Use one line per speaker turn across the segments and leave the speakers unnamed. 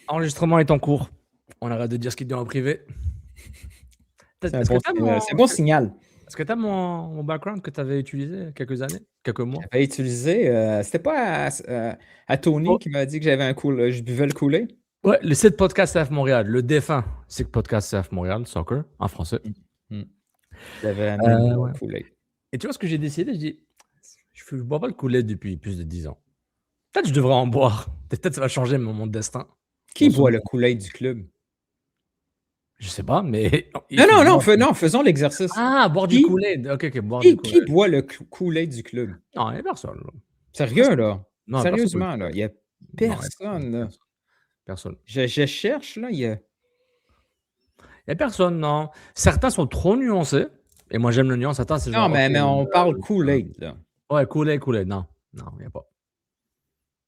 Enregistrement est en cours. On arrête de dire ce qu'il dit en privé.
C'est un bon signal.
Est-ce que tu as mon background que tu avais utilisé il y a quelques années, quelques mois?
J'avais utilisé, c'était pas à Tony qui m'a dit que j'avais je buvais le Kool-Aid?
Ouais, le site Podcast CF Montréal, le défunt site Podcast CF Montréal, soccer, en français.
J'avais amené le Kool-Aid.
Et tu vois ce que j'ai décidé? Je dis, je ne bois pas le Kool-Aid depuis plus de 10 ans. Peut-être que je devrais en boire. Peut-être que ça va changer mon destin.
Qui boit le Kool-Aid du club?
Je sais pas, mais...
Non, faisons l'exercice.
Ah, boire du Kool-Aid. OK, boire du Kool-Aid.
Qui boit le Kool-Aid du club?
Non, il n'y a personne.
Sérieux, là?
Non,
sérieusement, là? Il n'y a personne, là.
Personne.
Je cherche, là, il y a...
Il n'y a personne, non. Certains sont trop nuancés. Et moi, j'aime le nuance. Certains, c'est genre...
Non, mais on parle Kool-Aid, là.
Ouais, Kool-Aid. Non, il n'y a pas.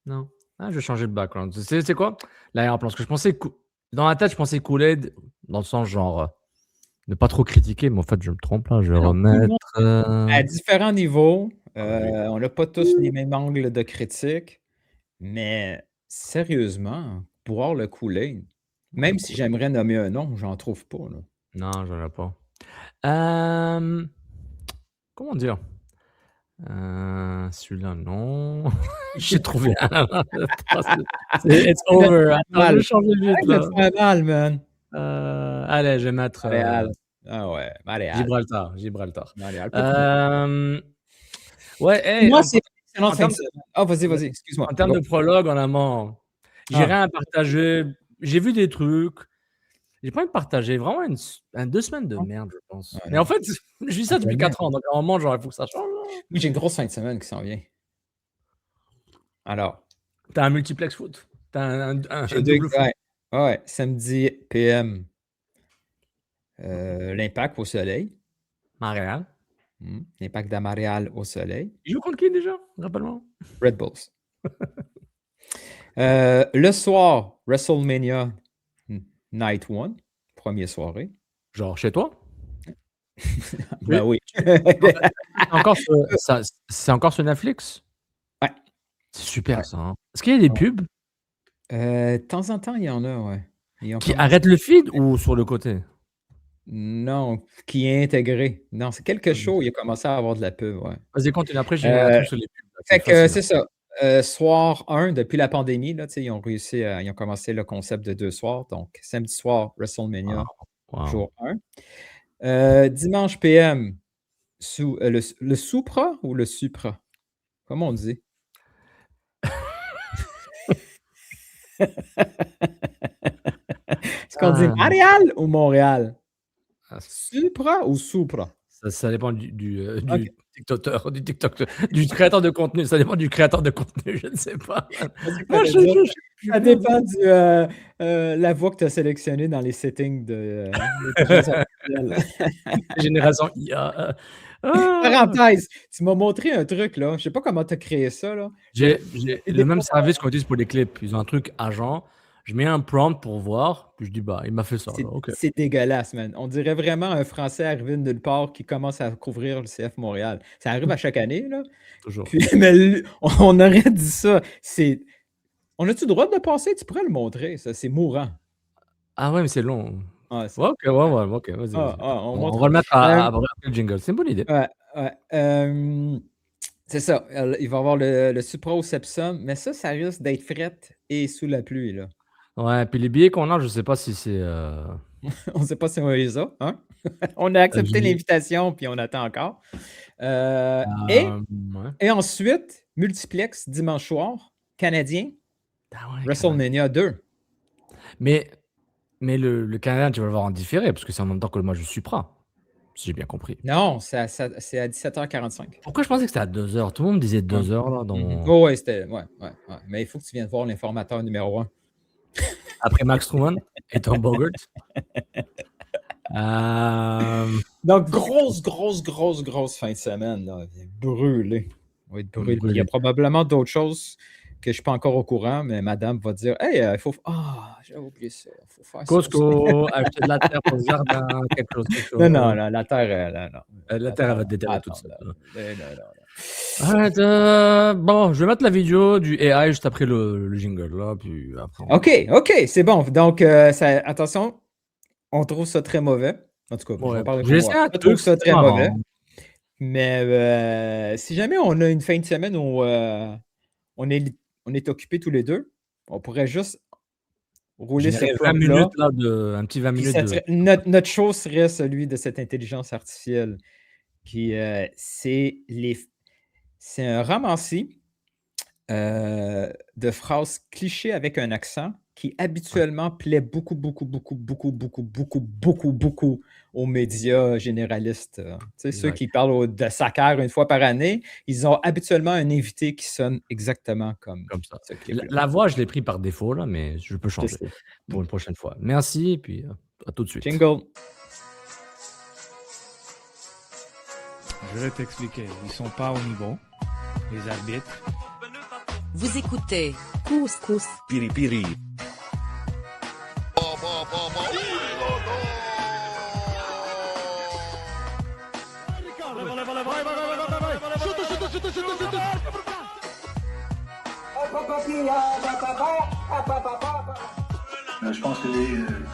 Non. Ah, je vais changer de background. C'est quoi? L'arrière-plan. Parce que je pensais... Dans la tête, je pensais Kool-Aid dans le sens genre... ne pas trop critiquer, mais en fait, je me trompe là. Je vais remettre...
À différents niveaux. On n'a pas tous les mêmes angles de critique. Mais sérieusement, boire le Kool-Aid, même si j'aimerais nommer un nom, j'en trouve pas, là.
Non, j'en ai pas. Comment dire? Celui-là, non. J'ai trouvé un. It's over. Attends, je vais changer vite, là.
Ça fait mal, man.
Allez, je vais mettre...
Ah ouais,
Gibraltar.
Ouais, moi, c'est excellent. Ah, vas-y, excuse-moi.
En termes de prologue, en amont, j'ai rien à partager. J'ai vu des trucs. J'ai pas envie de partager. Vraiment 2 semaines de merde, je pense. Mais en fait, je vis ça depuis 4 ans. Donc, à un moment, genre, il faut que ça change.
Oui, j'ai une grosse fin de semaine qui s'en vient. Alors.
T'as un multiplex foot. T'as un
double foot. Ouais, samedi PM. L'Impact au soleil.
Montréal.
L'Impact de Montréal au soleil.
Il joue contre qui déjà? Rappelle-moi.
Red Bulls. Le soir, WrestleMania Night 1, première soirée.
Genre chez toi?
Ben oui.
C'est encore sur Netflix?
Ouais.
C'est super ça. Hein? Est-ce qu'il y a des pubs?
De temps en temps, il y en a, ouais.
Qui arrête le feed ou sur le côté?
Non, qui est intégré. Non, c'est quelque chose, il a commencé à avoir de la pub, ouais.
Vas-y, continue. Après, j'ai un truc sur les pubs.
Fait que c'est ça. Soir 1, depuis la pandémie, là, ils ont commencé le concept de 2 soirs. Donc, samedi soir, WrestleMania, jour 1. Dimanche PM, le Supra ou le Supra? Comment on dit? Est-ce qu'on dit Montréal ou Montréal? Supra ou Supra?
Ça dépend du TikToker, du créateur de contenu. Ça dépend du créateur de contenu, je ne sais pas.
Moi, ça dépend de la voix que tu as sélectionnée dans les settings de
Génération IA.
Parenthèse, tu m'as montré un truc, là. Je ne sais pas comment tu as créé ça, là.
J'ai le même service qu'on utilise pour les clips. Ils ont un truc agent. Je mets un prompt pour voir, puis je dis, il m'a fait ça.
C'est dégueulasse, man. On dirait vraiment un Français arrivé de nulle part qui commence à couvrir le CF Montréal. Ça arrive à chaque année, là.
Toujours.
Puis, mais on aurait dit ça. On a-tu le droit de le passer? Tu pourrais le montrer, ça. C'est mourant.
Ah ouais, mais c'est long.
Ah,
ok, vas-y. On va le mettre après le jingle. C'est une bonne idée.
Ouais. C'est ça. Il va y avoir le Supra au Sepsum, mais ça risque d'être fret et sous la pluie, là.
Ouais, puis les billets qu'on a, je sais pas si c'est...
On ne sait pas si on les a, hein? On a accepté l'invitation, puis on attend encore. Et ensuite, multiplex dimanche soir, Canadien, WrestleMania 2.
Mais le Canadien, tu vas le voir en différé, parce que c'est en même temps que le match du Supra, si j'ai bien compris.
Non, c'est à 17h45.
Pourquoi je pensais que c'était à 2h? Tout le monde disait 2h, là, dans...
Oh, ouais, c'était... Ouais. Mais il faut que tu viennes voir l'informateur numéro 1.
Après Max Truman et Tom Bogert.
Donc, grosse fin de semaine, là. Brûlé. On va être brûlé. Il y a probablement d'autres choses que je ne suis pas encore au courant, mais madame va dire, hey, il faut... Ah, j'ai oublié ça. Il faut faire
Costco, acheter de la terre pour le jardin, quelque chose.
Non, la terre, non.
La terre, elle va te déterrer toute seule. Bon, je vais mettre la vidéo du AI juste après le jingle, là, puis après
OK, c'est bon. Donc, attention, on trouve ça très mauvais. En tout cas, je vais
ouais,
parler pour
j'ai
moi.
essayé un
Je trouve
truc,
ça
c'était
très mauvais.
marrant.
Mais si jamais on a une fin de semaine où on est occupés tous les deux, on pourrait juste rouler ce
Générer 20
prompt-là.
minutes là un petit 20
Puis
minutes de
notre show serait celui de cette intelligence artificielle qui, c'est un ramassis de phrases clichés avec un accent qui habituellement plaît beaucoup, beaucoup, beaucoup, beaucoup, beaucoup, beaucoup, beaucoup, beaucoup aux médias généralistes. Tu sais, ceux
exact,
qui parlent de Sacre une fois par année, ils ont habituellement un invité qui sonne exactement comme
comme ça.
ce
La
clip-là.
la voix, je l'ai pris par défaut là, mais je peux
Je
changer
sais.
pour une prochaine fois. Merci et puis, à tout de suite.
Jingle.
Je vais t'expliquer. Ils sont pas au niveau, les arbitres.
Vous écoutez Couscous
Piripiri.
Je pense que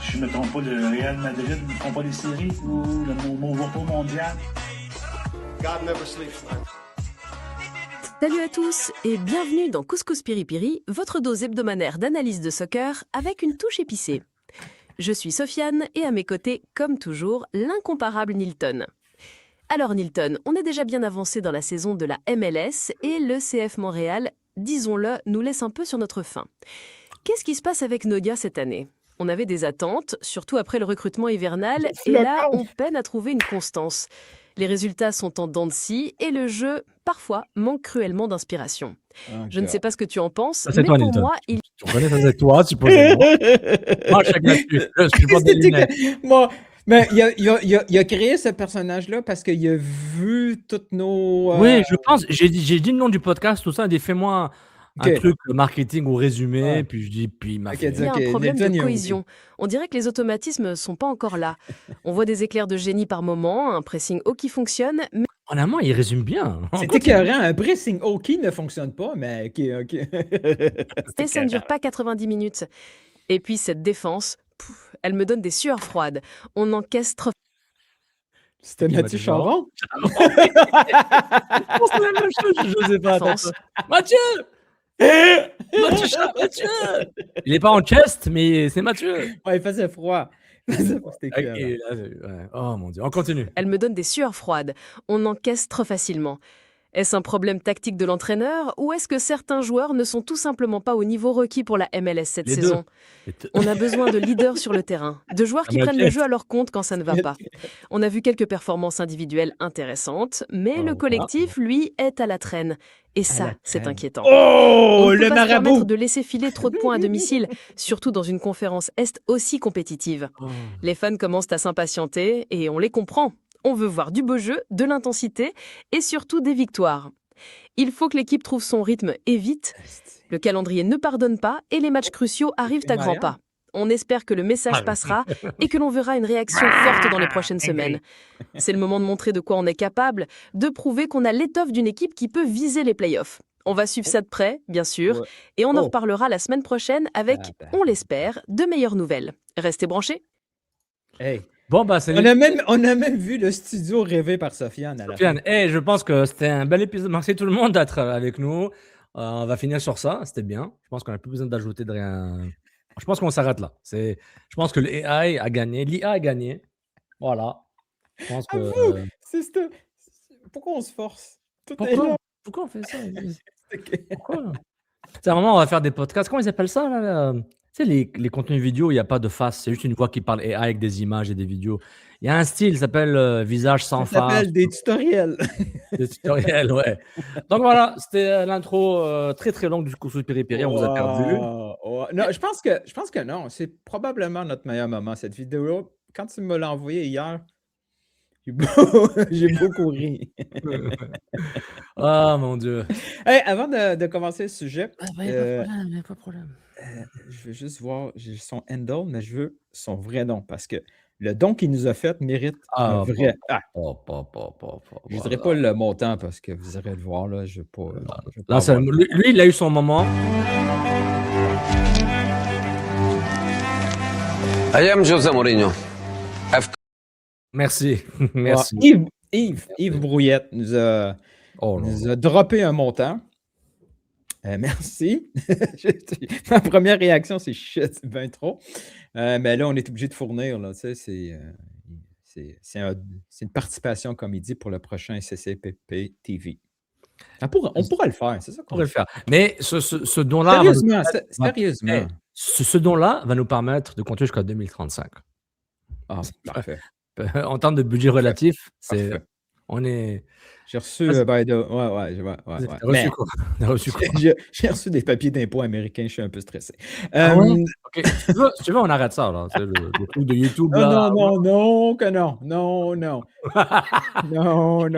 si je ne me trompe pas, le Real Madrid ne font pas les séries ou le Movo mondial.
God never sleeps, man.
Salut à tous et bienvenue dans Couscous Piripiri, votre dose hebdomadaire d'analyse de soccer avec une touche épicée. Je suis Sofiane et à mes côtés, comme toujours, l'incomparable Nilton. Alors Nilton, on est déjà bien avancé dans la saison de la MLS et le CF Montréal, disons-le, nous laisse un peu sur notre faim. Qu'est-ce qui se passe avec Nodia cette année ? On avait des attentes, surtout après le recrutement hivernal, et là, on peine à trouver une constance. Les résultats sont en dents de scie et le jeu, parfois, manque cruellement d'inspiration. Je ne sais pas ce que tu en penses,
Ça, c'est
mais
toi,
pour
Nilton.
moi, il...
Tu reconnais, ça c'est toi, supposément. Moi, chacun là-dessus. Je suis pas des lunettes.
Moi, mais il a créé ce personnage-là parce qu'il a vu toutes nos.
Oui, je pense. J'ai dit le nom du podcast, tout ça. Fais-moi un
Ok.
truc marketing ou résumé.
Ouais.
Puis je dis, puis il m'a
Ok,
fait.
Il y a un
Ok,
problème
Nilton, il
de
a
cohésion. On dirait que les automatismes sont pas encore là. On voit des éclairs de génie par moment, un pressing haut qui fonctionne,
Honnêtement, il résume bien.
C'est écœurant. Un pressing haut qui ne fonctionne pas, mais ok.
mais ça ne dure pas 90 minutes. Et puis cette défense, elle me donne des sueurs froides. On encaisse trop.
C'était
Qui m'a
Mathieu
dit
Charon?
C'est la même chose, je sais pas.
France.
Mathieu Mathieu Il est pas en chest, mais c'est Mathieu.
Ouais, il faisait froid. C'était écœurant.
Et là, ouais. Oh mon Dieu, on continue.
Elle me donne des sueurs froides. On encaisse trop facilement. Est-ce un problème tactique de l'entraîneur ou est-ce que certains joueurs ne sont tout simplement pas au niveau requis pour la MLS cette
Les deux.
saison ? On a besoin de leaders sur le terrain, de joueurs qui
Ah, mais
prennent
ok.
le jeu à leur compte quand ça ne va pas. On a vu quelques performances individuelles intéressantes, mais
Oh,
le collectif, lui, est à la traîne. Et ça,
la
c'est
traîne.
inquiétant.
Oh,
On ne peut
le
pas se permettre
marabout!
de laisser filer trop de points à domicile, surtout dans une conférence Est aussi compétitive.
Oh.
Les fans commencent à s'impatienter et on les comprend. On veut voir du beau jeu, de l'intensité et surtout des victoires. Il faut que l'équipe trouve son rythme et vite. Le calendrier ne pardonne pas et les matchs cruciaux arrivent à grands pas. On espère que le message passera et que l'on verra une réaction forte dans les prochaines semaines. C'est le moment de montrer de quoi on est capable, de prouver qu'on a l'étoffe d'une équipe qui peut viser les playoffs. On va suivre ça de près, bien sûr,
Ouais.
et on en
Oh.
reparlera la semaine prochaine avec, on l'espère, de meilleures nouvelles. Restez branchés.
Hey.
Bon, bah, c'est
On a même vu le studio rêvé par Sofiane à la fin.
Sofiane. Je pense que c'était un bel épisode. Merci tout le monde d'être avec nous. On va finir sur ça. C'était bien. Je pense qu'on n'a plus besoin d'ajouter de rien. Je pense qu'on s'arrête là. Je pense que l'AI a gagné. L'IA a gagné. Voilà. Je pense que.
Pourquoi on se force? Tout est là.
Pourquoi on fait ça?
Ok.
Pourquoi? C'est un moment, on va faire des podcasts. Comment ils appellent ça là? Tu sais, les contenus vidéo, il n'y a pas de face. C'est juste une voix qui parle AI avec des images et des vidéos. Il y a un style, ça s'appelle visage sans
Ça
face.
s'appelle des tutoriels.
Des tutoriels, ouais. Donc voilà, c'était l'intro très très longue du Couscous Piripiri. On vous a perdu.
Non, je pense que non. C'est probablement notre meilleur moment, cette vidéo. Quand tu me l'as envoyé hier, j'ai beaucoup ri.
Ah mon Dieu.
Hey, avant de commencer le sujet,
Il n'y a pas de problème.
je veux juste voir, j'ai son handle, mais je veux son vrai nom parce que le don qu'il nous a fait mérite un vrai. Je ne dirais pas le montant parce que vous irez le voir. Là, je vais pas.
Là, lui, il a eu son moment.
I am José Mourinho.
Merci. Merci.
Yves Brouillette nous a droppé un montant. Merci. Ma première réaction, c'est shit, c'est bien trop. Mais là, on est obligé de fournir. Là, c'est une participation, comme il dit, pour le prochain CCPP TV. On pourra le faire, c'est ça qu'on
pourrait le faire. Mais ce don-là.
Sérieusement.
Ce don-là va nous permettre de continuer jusqu'à 2035.
Ah, parfait.
En termes de budget relatif, on est.
J'ai reçu. J'ai reçu des papiers d'impôts américains, je suis un peu stressé.
Ok. Si tu veux, on arrête ça, là. C'est le truc de YouTube. Là.
Non.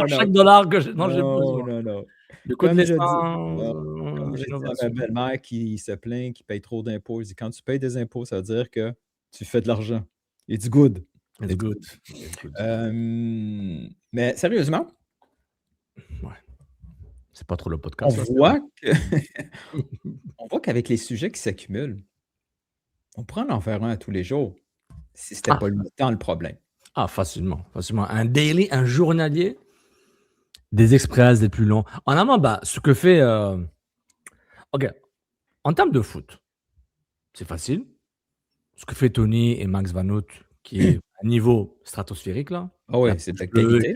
Chaque dollar que j'ai. Non. Le coup de
comme j'ai dit à ma belle-mère qui se plaint, qui paye trop d'impôts, il dit quand tu payes des impôts, ça veut dire que tu fais de l'argent. It's good.
It's good.
Mais sérieusement,
ouais. C'est pas trop le podcast.
On voit qu'avec les sujets qui s'accumulent, on pourrait en faire un à tous les jours si c'était pas le temps le problème.
Ah, facilement. Un daily, un journalier, des express, des plus longs. En amont, ce que fait. Ok. En termes de foot, c'est facile. Ce que fait Tony et Max Van Hout, qui est à niveau stratosphérique, là.
Ah ouais, c'est de la qualité.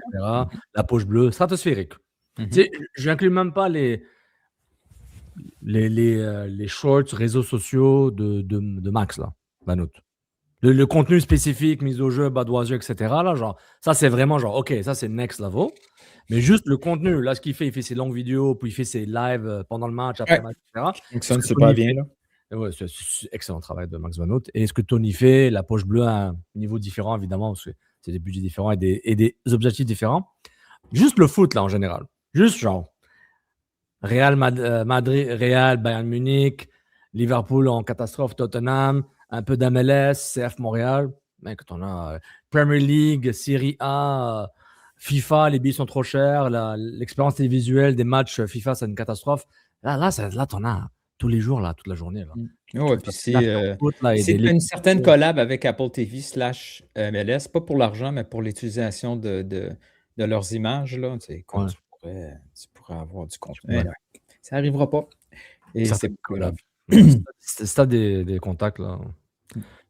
La poche bleue, stratosphérique. Je n'inclus même pas les shorts, réseaux sociaux de Max, là, Van Hout. Le contenu spécifique, mise au jeu, badoiseux, etc. Là, genre, ça, c'est vraiment genre, OK, ça, c'est next level. Mais juste le contenu, là, ce qu'il fait ses longues vidéos, puis il fait ses lives pendant le match, après le match, etc.
Donc, ça ne se passe bien, là.
Ouais, c'est excellent travail de Max Van Hout. Et ce que Tony fait, la poche bleue à un niveau différent, évidemment, parce que c'est des budgets différents et des objectifs différents. Juste le foot, là, en général. Juste genre Real Madrid, Real, Bayern Munich, Liverpool en catastrophe, Tottenham, un peu d'MLS, CF Montréal. Mec, t'en as Premier League, Serie A, FIFA, les billets sont trop chers, l'expérience télévisuelle des matchs FIFA, c'est une catastrophe. Là, t'en as tous les jours, là, toute la journée.
Ouais, puis c'est une certaine collab avec Apple TV /MLS, pas pour l'argent, mais pour l'utilisation de leurs images. Là. Tu pourrais avoir du contenu. Ouais. Ça n'arrivera pas. Et c'est collab.
Si t'as des contacts, là.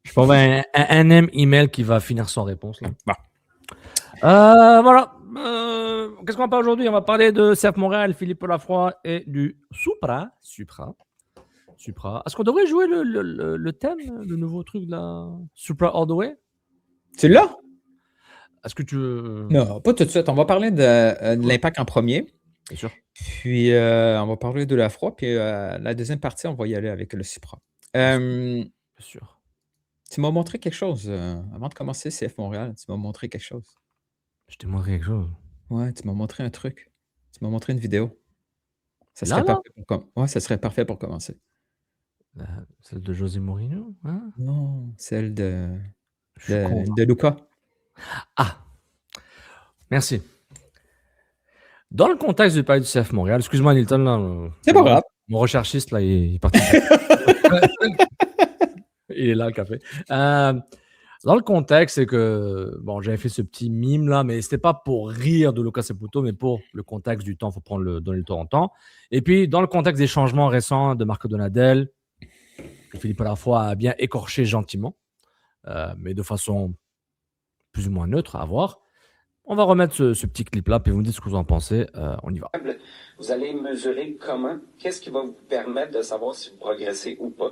Je peux avoir un email qui va finir sans réponse. Là. Voilà. Qu'est-ce qu'on va parler aujourd'hui? On va parler de CF Montréal, Philippe Lafroy et du Supra. Est-ce qu'on devrait jouer le thème, le nouveau truc de la Supra All the Way?
C'est là?
Est-ce que tu veux...
Non, pas tout de suite. On va parler de l'impact en premier.
Bien sûr.
Puis on va parler de Lafroy. Puis la deuxième partie, on va y aller avec le Supra.
Bien sûr.
Tu m'as montré quelque chose avant de commencer CF Montréal. Tu m'as montré quelque chose.
Je t'ai montré quelque chose.
Ouais, tu m'as montré un truc. Tu m'as montré une vidéo. Ça serait parfait pour commencer.
Celle de José Mourinho, hein?
Non, celle de Luca.
Ah, merci. Dans le contexte du palais du CF Montréal, excuse-moi Nilton, là,
c'est pas grave.
Mon recherchiste, là, il est parti. Il est là, le café. Dans le contexte, c'est que, bon, j'avais fait ce petit mime là, mais c'était pas pour rire de Lucas Saputo, mais pour le contexte du temps, il faut donner le temps en temps. Et puis, dans le contexte des changements récents de Marco Donadel, que Philippe Lafroy a bien écorché gentiment, mais de façon plus ou moins neutre, à voir. On va remettre ce petit clip-là, puis vous me dites ce que vous en pensez. On y va.
Vous allez mesurer comment? Qu'est-ce qui va vous permettre de savoir si vous progressez ou pas?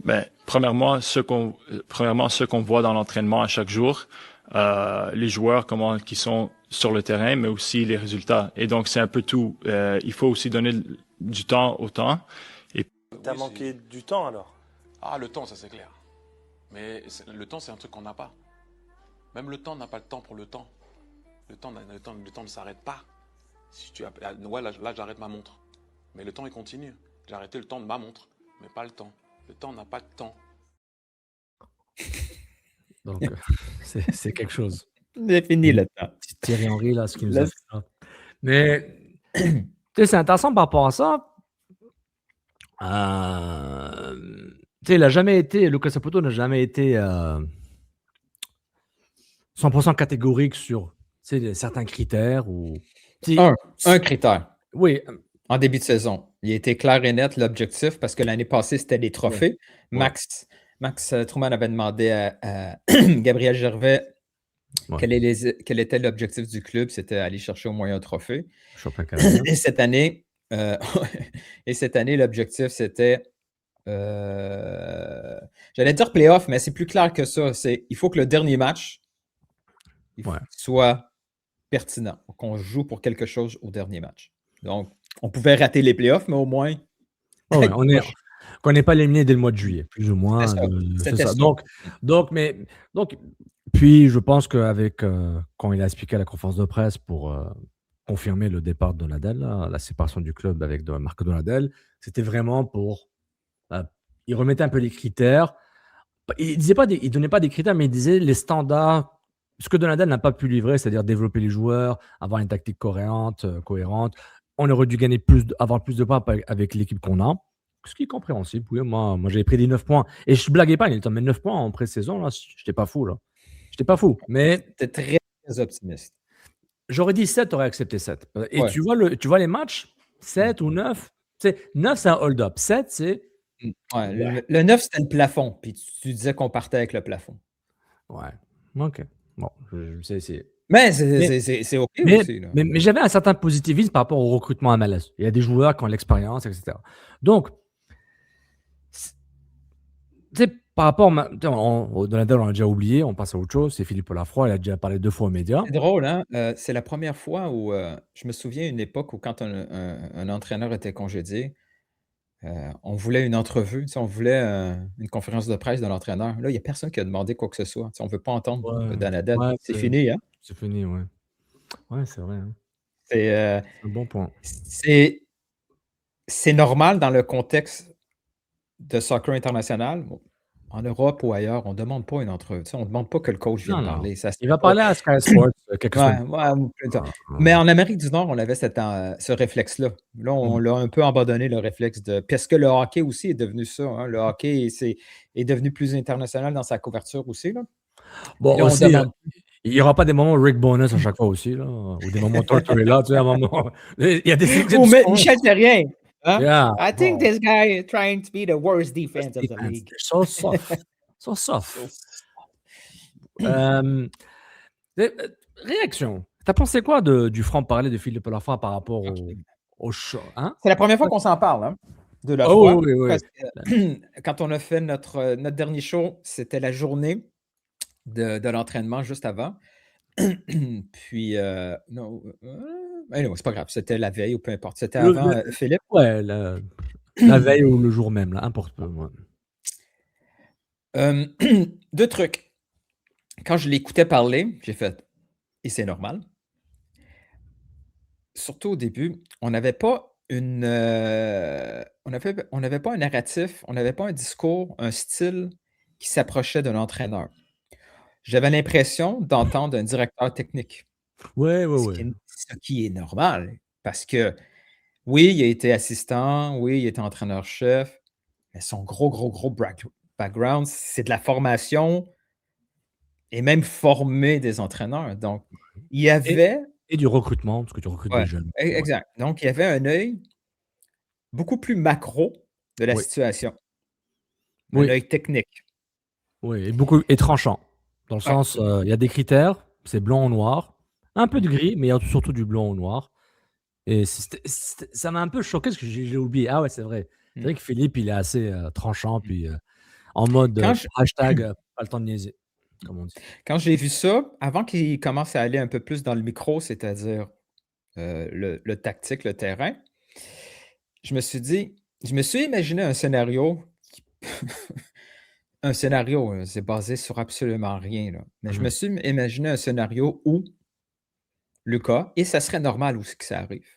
Ben, premièrement, ce qu'on voit dans l'entraînement à chaque jour, les joueurs qui sont sur le terrain, mais aussi les résultats. Et donc, c'est un peu tout. Il faut aussi donner du temps au temps.
T'as manqué du temps, alors?
Ah, le temps, ça c'est clair. Mais le temps, c'est un truc qu'on n'a pas. Même le temps n'a pas le temps pour le temps. Le temps ne s'arrête pas. Si là, j'arrête ma montre. Mais le temps, il continue. J'ai arrêté le temps de ma montre, mais pas le temps. Le temps n'a pas de temps.
Donc, c'est quelque chose.
C'est fini le temps.
Thierry Henry, là, ce qu'il nous a fait là. Mais, tu sais, c'est intéressant par rapport à ça. Tu sais, il a jamais été, Lucas Saputo n'a jamais été 100% catégorique sur certains critères.
Un critère.
Oui.
En début de saison. Il a été clair et net l'objectif parce que l'année passée, c'était les trophées.
Ouais.
Max Truman avait demandé à Gabriel Gervais quel était l'objectif du club. C'était aller chercher au moins un trophée. Et cette année, l'objectif, c'était j'allais dire playoff, mais c'est plus clair que ça. Il faut que le dernier match soit pertinent, qu'on joue pour quelque chose au dernier match. Donc, on pouvait rater les playoffs, mais au moins.
Qu'on n'est pas éliminé dès le mois de juillet, plus ou moins. C'est ça. Donc, puis je pense qu'avec quand il a expliqué à la conférence de presse pour confirmer le départ de Donadel, la séparation du club avec Marco Donadel, c'était vraiment pour. Il remettait un peu les critères. Il donnait pas des critères, mais il disait les standards. Ce que Donadel n'a pas pu livrer, c'est-à-dire développer les joueurs, avoir une tactique cohérente. On aurait dû avoir plus de points avec l'équipe qu'on a. Ce qui est compréhensible. Oui, moi j'avais pris des 9 points. Et je ne blaguais pas, il était 9 points en pré-saison. Là, je n'étais pas fou. Là. Je n'étais pas fou. Mais
c'était très, très optimiste.
J'aurais dit 7, tu aurais accepté 7. Et tu vois les matchs, 7 ou 9. 9, c'est un hold-up. 7, c'est.
Le 9, c'était le plafond. Puis tu disais qu'on partait avec le plafond.
Ouais. OK. Bon, c'est.
Mais c'est OK aussi. Là.
Mais j'avais un certain positivisme par rapport au recrutement à MLS. Il y a des joueurs qui ont l'expérience, etc. Donc, tu sais, par rapport au Donadel, on a déjà oublié, on passe à autre chose. C'est Philippe Lafroy, il a déjà parlé 2 fois aux médias.
C'est drôle, hein? C'est la première fois où je me souviens une époque où quand un entraîneur était congédié, on voulait une entrevue, on voulait une conférence de presse de l'entraîneur. Là, il n'y a personne qui a demandé quoi que ce soit. On ne veut pas entendre Donadel. C'est fini, hein?
C'est fini, ouais. Ouais, c'est vrai. Hein.
C'est
un bon point.
C'est normal dans le contexte de soccer international. En Europe ou ailleurs, on ne demande pas une entrevue. On ne demande pas que le coach vienne parler.
Il va parler à Sky Sports quelque chose.
Mais en Amérique du Nord, on avait ce réflexe-là. Là, on l'a un peu abandonné, le réflexe de. Parce que le hockey aussi est devenu ça. Hein. Le hockey est devenu plus international dans sa couverture aussi. Là.
Bon, aussi, il n'y aura pas des moments Rick Bonus à chaque fois aussi, là, ou des moments Tortorella, tu sais, à un moment. Il y a des
Michel Terrien. Huh?
Yeah.
I think this guy is trying to be the worst defense of the league.
So soft. So soft. Réaction. T'as pensé quoi du franc-parler de Philippe Lafroy par rapport au show? Hein?
C'est la première fois qu'on s'en parle, hein, de Lafroy. Oui. Parce que, quand on a fait notre dernier show, c'était la journée de l'entraînement juste avant. Puis, non, c'est pas grave, c'était la veille ou peu importe. C'était avant Philippe.
Ouais, la veille ou le jour même, là, importe peu.
Ouais. 2 trucs. Quand je l'écoutais parler, j'ai fait « et c'est normal ». Surtout au début, on n'avait pas on n'avait pas un narratif, on n'avait pas un discours, un style qui s'approchait de l'entraîneur. J'avais l'impression d'entendre un directeur technique.
Ouais.
Ce qui est normal. Parce que, oui, il a été assistant, oui, il était entraîneur-chef, mais son gros background, c'est de la formation et même former des entraîneurs. Donc, il y avait.
Et du recrutement, parce que tu recrutes des jeunes.
Exact. Donc, il y avait un œil beaucoup plus macro de la situation. Un œil technique.
Oui, et tranchant. Dans le sens, il y a des critères, c'est blanc ou noir, un peu de gris, mais il y a surtout du blanc ou noir. Et ça m'a un peu choqué parce que j'ai oublié. Ah ouais, c'est vrai. C'est vrai que Philippe, il est assez tranchant, puis en mode hashtag pas le temps de niaiser, comme on dit.
Quand j'ai vu ça, avant qu'il commence à aller un peu plus dans le micro, c'est-à-dire le tactique, le terrain, je me suis imaginé un scénario un scénario, c'est basé sur absolument rien. Là. Mais je me suis imaginé un scénario où Lucas, et ça serait normal aussi que ça arrive.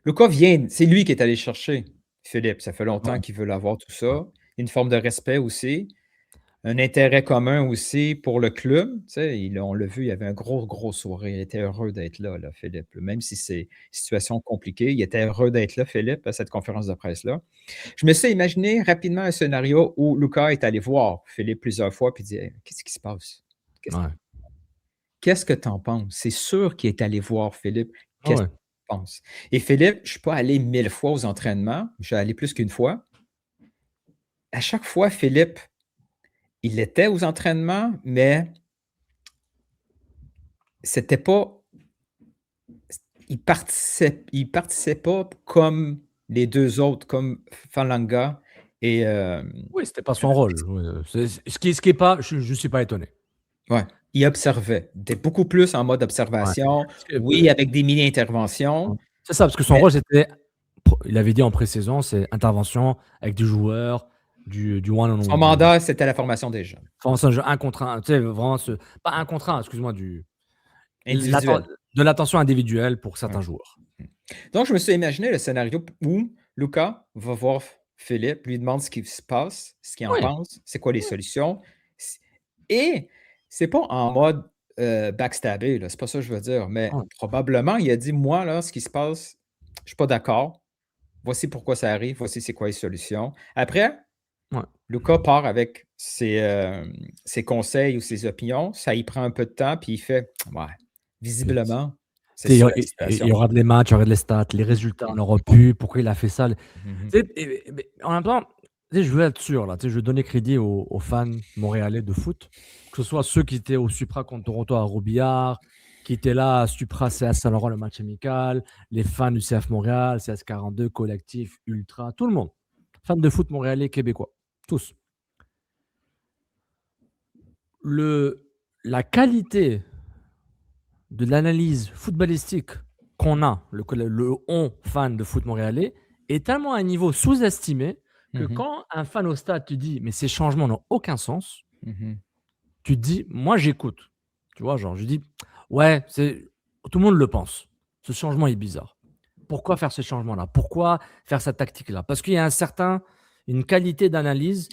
Lucas vient, c'est lui qui est allé chercher Philippe. Ça fait longtemps qu'il veut l'avoir, tout ça. Une forme de respect aussi. un intérêt commun aussi pour le club. Tu sais, on l'a vu, il y avait un gros sourire. Il était heureux d'être là, Philippe. Même si c'est une situation compliquée, il était heureux d'être là, Philippe, à cette conférence de presse-là. Je me suis imaginé rapidement un scénario où Luka est allé voir Philippe plusieurs fois et dit hey, qu'est-ce qui se passe? Qu'est-ce que tu en penses? C'est sûr qu'il est allé voir Philippe. Qu'est-ce que tu penses? Et Philippe, je ne suis pas allé 1000 fois aux entraînements. Je suis allé plus qu'une fois. À chaque fois, Philippe, il était aux entraînements, mais c'était pas. Il participait pas comme les deux autres, comme Falanga et.
Oui, c'était pas son rôle. Ce qui est pas, je ne suis pas étonné.
Ouais. Il observait. Il était beaucoup plus en mode observation. Oui, avec des mini-interventions.
C'est ça, parce que son rôle, c'était, il avait dit en pré-saison, c'est intervention avec du joueur, du one-on-one.
Son mandat, c'était la formation des jeunes.
Formation de jeu 1 contre 1. Tu sais, vraiment, pas 1 contre 1, excuse-moi, de l'attention individuelle pour certains joueurs.
Donc, je me suis imaginé le scénario où Luka va voir Philippe, lui demande ce qui se passe, ce qu'il en pense, c'est quoi les solutions. Et c'est pas en mode backstabber, c'est pas ça que je veux dire, mais probablement, il a dit moi, là, ce qui se passe, je suis pas d'accord. Voici pourquoi ça arrive, voici c'est quoi les solutions. Après, Luka part avec ses conseils ou ses opinions, ça y prend un peu de temps, puis il fait visiblement.
Il y aura des matchs, il y aura des stats, les résultats, on aura pu, pourquoi il a fait ça. En même temps, je veux être sûr, là, je veux donner crédit aux fans montréalais de foot, que ce soit ceux qui étaient au Supra contre Toronto à Robillard, qui étaient là à Supra CF Saint-Laurent, le match amical, les fans du CF Montréal, CS42, Collectif, Ultra, tout le monde. Fans de foot montréalais, québécois, tous. La qualité de l'analyse footballistique qu'on a, le fan de foot montréalais, est tellement à un niveau sous-estimé que quand un fan au stade te dit « mais ces changements n'ont aucun sens », tu te dis « moi j'écoute ». Tu vois, genre, je dis « ouais, tout le monde le pense. Ce changement est bizarre. Pourquoi faire ce changement-là? Pourquoi faire cette tactique-là » Parce qu'il y a une qualité d'analyse.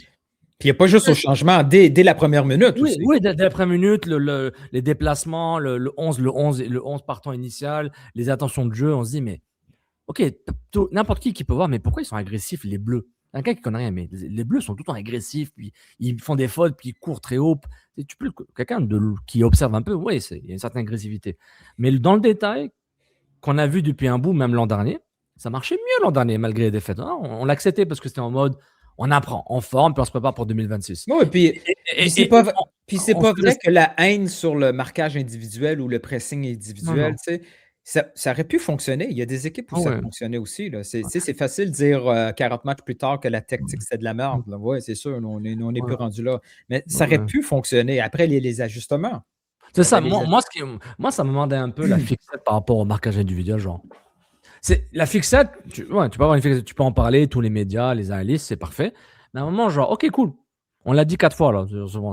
Puis il n'y a pas juste au changement dès la première minute.
Oui, dès la première minute, les déplacements, le 11 partant initial, les attentions de jeu, on se dit, mais ok, n'importe qui peut voir, mais pourquoi ils sont agressifs, les Bleus? Un gars qui ne connaît rien, mais les Bleus sont tout le temps agressifs, puis ils font des fautes, puis ils courent très haut. Quelqu'un qui observe un peu, oui, il y a une certaine agressivité. Mais dans le détail, qu'on a vu depuis un bout, même l'an dernier, ça marchait mieux l'an dernier, malgré les défaites. On l'acceptait parce que c'était en mode, on apprend, on forme, puis on se prépare pour 2026.
Oui, puis c'est pas vrai que la haine sur le marquage individuel ou le pressing individuel, ça aurait pu fonctionner. Il y a des équipes où ça fonctionnait aussi. C'est facile de dire 40 matchs plus tard que la tactique, c'est de la merde. Oui, c'est sûr, on n'est plus rendu là. Mais ça aurait pu fonctionner après les ajustements.
C'est ça. Moi, ça me demandait un peu la fixette par rapport au marquage individuel, genre. La fixette, tu peux avoir une fixette, tu peux en parler, tous les médias, les analystes, c'est parfait. Mais à un moment, genre, ok, cool. On l'a dit 4 fois, là.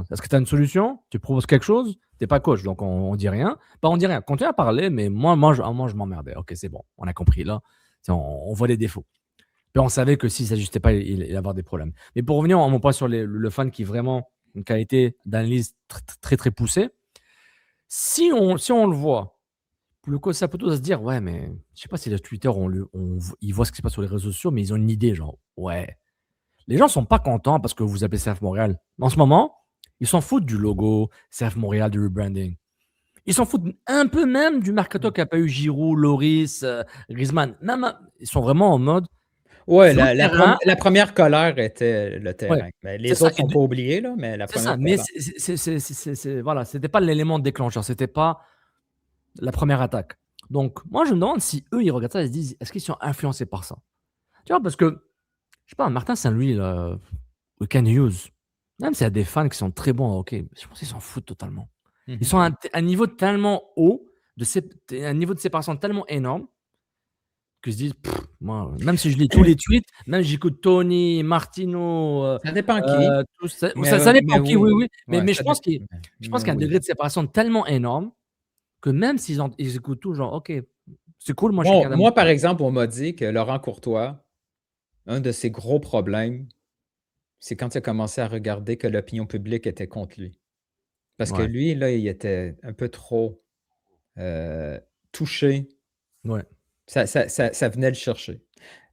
Est-ce que tu as une solution? Tu proposes quelque chose? Tu n'es pas coach, donc on dit rien. On dit rien. Continue à parler, mais moi je m'emmerdais. Ok, c'est bon, on a compris, là. On voit les défauts. Puis on savait que s'il ne s'ajustait pas, il allait avoir des problèmes. Mais pour revenir à mon point sur le fan qui est vraiment une qualité d'analyse très, très poussée, si on le voit, le coach Saputo doit se dire, ouais, mais je sais pas si le Twitter, ils voient ce qui se passe sur les réseaux sociaux, mais ils ont une idée, genre, ouais. Les gens sont pas contents parce que vous appelez CF Montréal. En ce moment, ils s'en foutent du logo, CF Montréal, du rebranding. Ils s'en foutent un peu même du mercato qu'a pas eu Giroud, Loris, Griezmann. Ils sont vraiment en mode.
Ouais, la première colère était le terrain. Mais les autres ne sont pas oubliés, là, mais la première colère.
Mais voilà, c'était pas l'élément déclencheur, c'était pas la première attaque. Donc, moi, je me demande si eux, ils regardent ça et se disent, est-ce qu'ils sont influencés par ça? Tu vois, parce que, je sais pas, Martin Saint-Louis, we can use. Même s'il y a des fans qui sont très bons au hockey, je pense qu'ils s'en foutent totalement. Ils sont à un niveau tellement haut, un niveau de séparation tellement énorme, qu'ils se disent, moi, même si je lis tous les tweets, même j'écoute Tony, Martino.
Ça dépend qui.
Ça dépend qui, oui. Mais je pense qu'il y a un degré de séparation tellement énorme que même s'ils écoutent tout, genre, OK, c'est cool, moi, je suis
moi, par exemple, on m'a dit que Laurent Courtois, un de ses gros problèmes, c'est quand il a commencé à regarder que l'opinion publique était contre lui. Parce que lui, là, il était un peu trop touché.
Ouais.
Ça venait le chercher.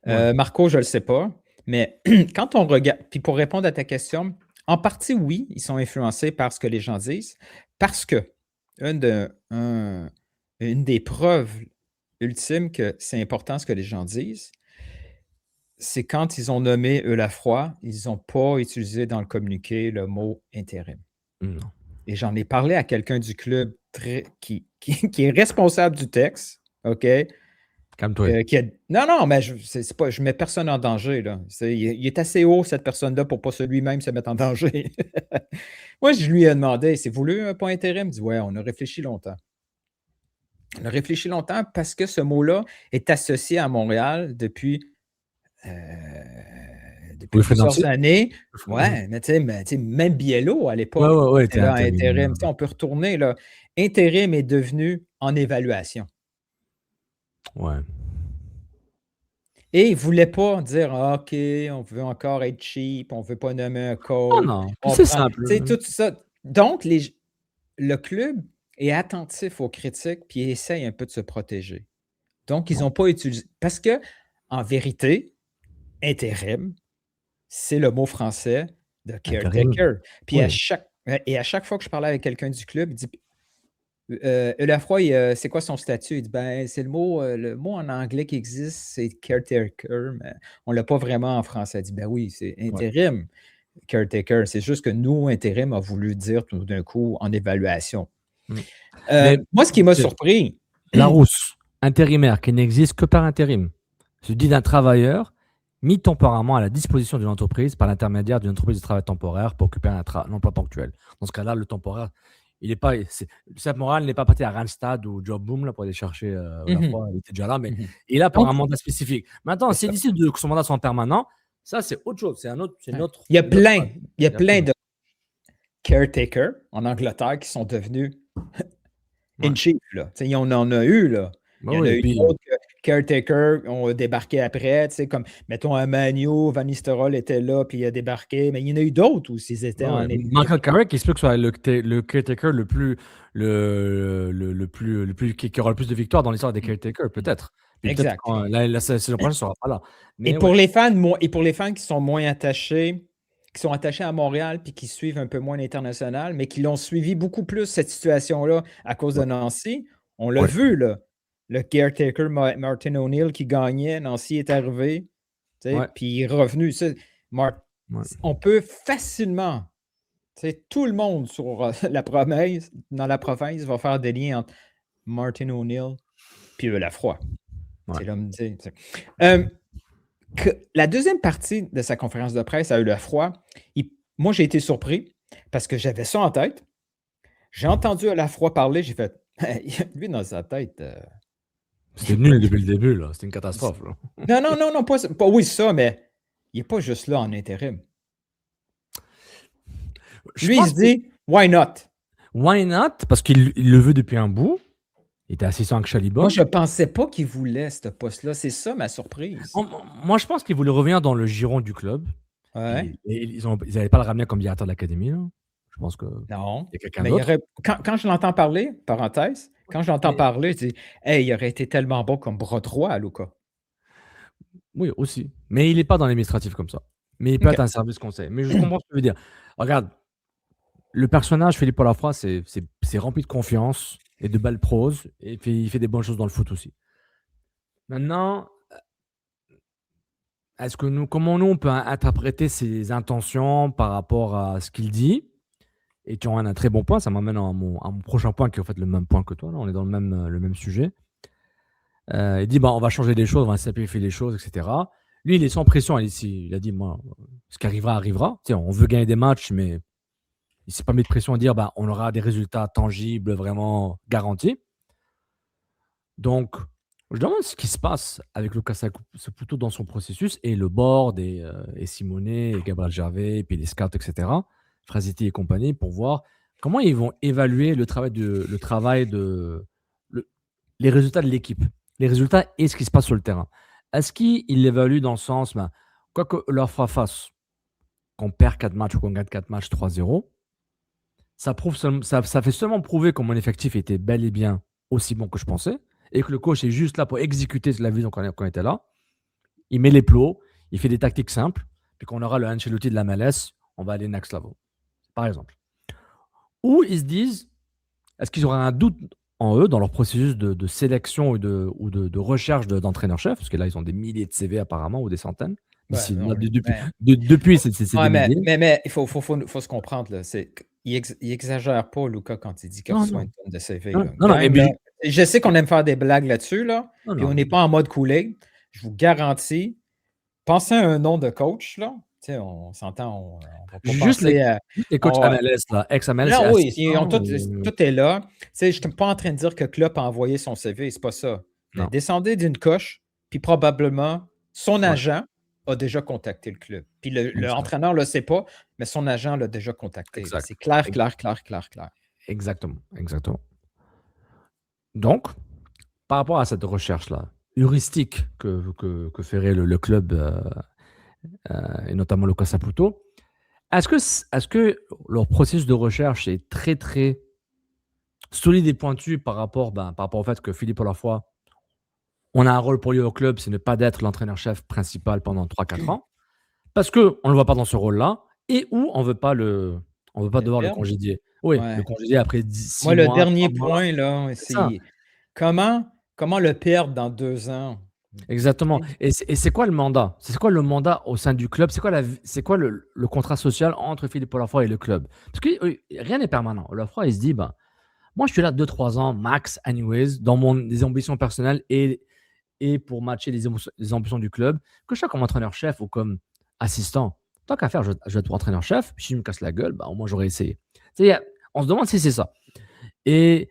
Ouais.
Marco, je ne le sais pas, mais quand on regarde, puis pour répondre à ta question, en partie, oui, ils sont influencés par ce que les gens disent, parce que une des preuves ultimes que c'est important ce que les gens disent, c'est quand ils ont nommé Eulafroy, ils n'ont pas utilisé dans le communiqué le mot intérim.
Non.
Et j'en ai parlé à quelqu'un du club qui est responsable du texte, OK?
Calme-toi.
Non, mais je mets personne en danger, là. Il est assez haut, cette personne-là, pour pas lui-même se mettre en danger. Moi, je lui ai demandé, c'est voulu un point intérim? Il dit, ouais, on a réfléchi longtemps. On a réfléchi longtemps parce que ce mot-là est associé à Montréal depuis plusieurs années. Ouais, mais tu sais, même Biello, à l'époque, était là, intérim. On peut retourner, là. Intérim est devenu en évaluation.
Ouais.
Et il ne voulait pas dire OK, on veut encore être cheap, on ne veut pas nommer un coach.
Non, c'est simple.
Tout ça. Donc, le club est attentif aux critiques puis il essaye un peu de se protéger. Donc, ils n'ont pas utilisé. Parce que, en vérité, intérim, c'est le mot français de caretaker. Puis à chaque fois que je parlais avec quelqu'un du club, il dit Eulafroy, c'est quoi son statut? Il dit c'est le mot en anglais qui existe, c'est caretaker, mais on ne l'a pas vraiment en français. Il dit oui, c'est intérim, caretaker. C'est juste que nous, intérim, a voulu dire tout d'un coup en évaluation. Moi, ce qui m'a surpris.
Larousse, intérimaire, qui n'existe que par intérim, se dit d'un travailleur mis temporairement à la disposition d'une entreprise par l'intermédiaire d'une entreprise de travail temporaire pour occuper un emploi ponctuel. Dans ce cas-là, le temporaire. Il n'est pas, Sepp Moral n'est pas parti à Randstad ou Job Boom là, pour aller chercher la fois, il était déjà là, mais il a pour un mandat spécifique. Maintenant, s'il décide que son mandat soit permanent, ça c'est autre chose, c'est une autre.
Il y a plein de caretakers en Angleterre qui sont devenus in chief. On en a eu là. Il y en a eu d'autres caretakers ont débarqué après, comme, mettons, un Manu, Van Nistelrooy était là, puis il a débarqué, mais il y en a eu d'autres où ils étaient en équipe.
Michael Carrick, il se peut que ce soit le caretaker qui aura le plus de victoires dans l'histoire des caretakers, peut-être.
Exact.
La saison prochaine ne sera pas là. Mais
pour les fans qui sont moins attachés, qui sont attachés à Montréal, puis qui suivent un peu moins l'international, mais qui l'ont suivi beaucoup plus, cette situation-là, à cause de Nancy, on l'a vu, là. Le caretaker Martin O'Neill qui gagnait, Nancy est arrivé, puis il est revenu. On peut facilement, tout le monde sur dans la province va faire des liens entre Martin O'Neill et Eulafroy. C'est l'homme. La deuxième partie de sa conférence de presse à Eulafroy, moi j'ai été surpris parce que j'avais ça en tête. J'ai entendu Eulafroy parler, j'ai fait, lui dans sa tête.
C'était nul depuis le début, là. C'était une catastrophe. Là.
Non, pas oui, ça, mais il n'est pas juste là en intérim. Lui, il se dit, why not?
Why not? Parce qu'il le veut depuis un bout. Il était assistant avec Chalibot.
Moi, je ne pensais pas qu'il voulait ce poste-là. C'est ça ma surprise.
Moi, je pense qu'il voulait revenir dans le giron du club.
Ouais.
Et ils n'allaient pas le ramener comme directeur de l'académie. Là. Je pense que.
Non.
Il y a quelqu'un d'autre.
Quand je l'entends parler, parenthèse, quand je l'entends parler, je dis il aurait été tellement bon comme bras droit à Luka.
Oui, aussi. Mais il n'est pas dans l'administratif comme ça. Mais il peut être un service conseil. Mais je comprends ce que tu veux dire. Regarde, le personnage Philippe Eulafroy, c'est rempli de confiance et de belle prose. Et puis il fait des bonnes choses dans le foot aussi. Maintenant, comment on peut interpréter ses intentions par rapport à ce qu'il dit? Et tu as un très bon point, ça m'amène à mon prochain point qui est en fait le même point que toi. Là, on est dans le même sujet. Il dit on va changer des choses, on va simplifier les choses, etc. Lui, il est sans pression. Il a dit moi, ce qui arrivera, arrivera. On veut gagner des matchs, mais il ne s'est pas mis de pression à dire on aura des résultats tangibles, vraiment garantis. Donc, je demande ce qui se passe avec Lucas Saputo dans son processus et le board et Simonet et Gabriel Gervais, et puis les scouts, etc. Frazetti et compagnie, pour voir comment ils vont évaluer les résultats de l'équipe, les résultats et ce qui se passe sur le terrain. Est-ce qu'ils l'évaluent dans le sens, quoi que leur fera face, qu'on perd 4 matchs ou qu'on gagne 4 matchs 3-0, ça fait seulement prouver que mon effectif était bel et bien aussi bon que je pensais et que le coach est juste là pour exécuter la vision qu'on était là. Il met les plots, il fait des tactiques simples, puis qu'on aura le Ancelotti de la MLS, on va aller next level, par exemple. Ou ils se disent, est-ce qu'ils auraient un doute en eux, dans leur processus de sélection ou de recherche d'entraîneur-chef, parce que là, ils ont des milliers de CV apparemment, ou des centaines. Depuis, c'est des milliers.
Mais il faut se comprendre. Là, il exagère pas, Luka, quand il dit qu'il reçoit une tonne de CV. Je sais qu'on aime faire des blagues là-dessus, là, puis on n'est pas en mode Kool-Aid. Je vous garantis, pensez à un nom de coach, là. Tu sais, on s'entend, on va pas
juste
penser
les coachs MLS, là, ex-MLS.
Non, oui, tout est là. Tu sais, je ne suis pas en train de dire que Klopp a envoyé son CV, c'est pas ça. Mais descendez d'une coche, puis probablement son agent a déjà contacté le club. Puis l'entraîneur ne le sait pas, mais son agent l'a déjà contacté. C'est clair.
Exactement. Donc, par rapport à cette recherche-là, heuristique que ferait le club, et notamment le Saputo, est-ce que leur processus de recherche est très, très solide et pointu par rapport au fait que Philippe Olafoy, on a un rôle pour lui au club, c'est ne pas d'être l'entraîneur-chef principal pendant 3-4 ans, parce qu'on ne le voit pas dans ce rôle-là, et où on ne veut pas devoir le congédier. Oui, le congédier après 6 mois.
Moi, le dernier point, là, c'est comment le perdre dans 2 ans?
Exactement. Et c'est quoi le mandat? C'est quoi le mandat au sein du club? C'est quoi le contrat social entre Philippe Olafoy et le club? Parce que rien n'est permanent. Olafoy, il se dit, moi, je suis là 2-3 ans, max, anyways, dans des ambitions personnelles et pour matcher les ambitions du club, que je sois comme entraîneur-chef ou comme assistant. Tant qu'à faire, je vais être entraîneur-chef. Si je me casse la gueule, au moins, j'aurais essayé. On se demande si c'est ça. Et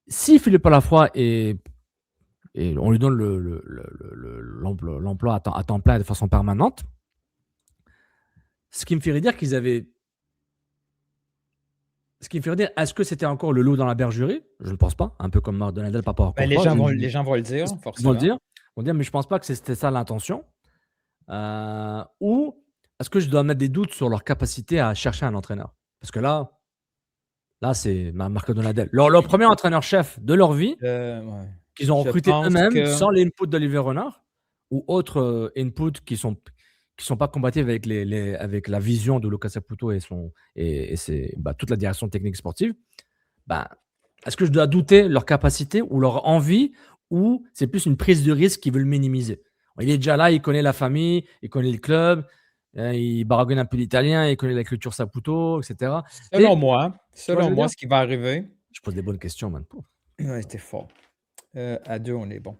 si Philippe Olafoy et on lui donne l'emploi à temps plein de façon permanente, ce qui me ferait dire est-ce que c'était encore le loup dans la bergerie? Je ne pense pas. Un peu comme Marc Donadel par rapport à
les gens vont le dire, forcément.
Ils vont dire, mais je ne pense pas que c'était ça l'intention. Ou est-ce que je dois mettre des doutes sur leur capacité à chercher un entraîneur? Parce que là c'est Marc Donadel. Leur premier entraîneur-chef de leur vie, qu'ils ont recruté eux-mêmes sans l'input d'Olivier Renard ou autres inputs qui sont pas compatibles avec la vision de Luka Saputo et toute la direction technique sportive. Est-ce que je dois douter leur capacité ou leur envie, ou c'est plus une prise de risque qu'ils veulent minimiser? Il est déjà là, il connaît la famille, il connaît le club, il baragouine un peu l'italien, il connaît la culture Saputo, etc.
Selon moi, ce qui va arriver...
Je pose des bonnes questions, man.
Ouais, c'était fort. À 2, on est bon.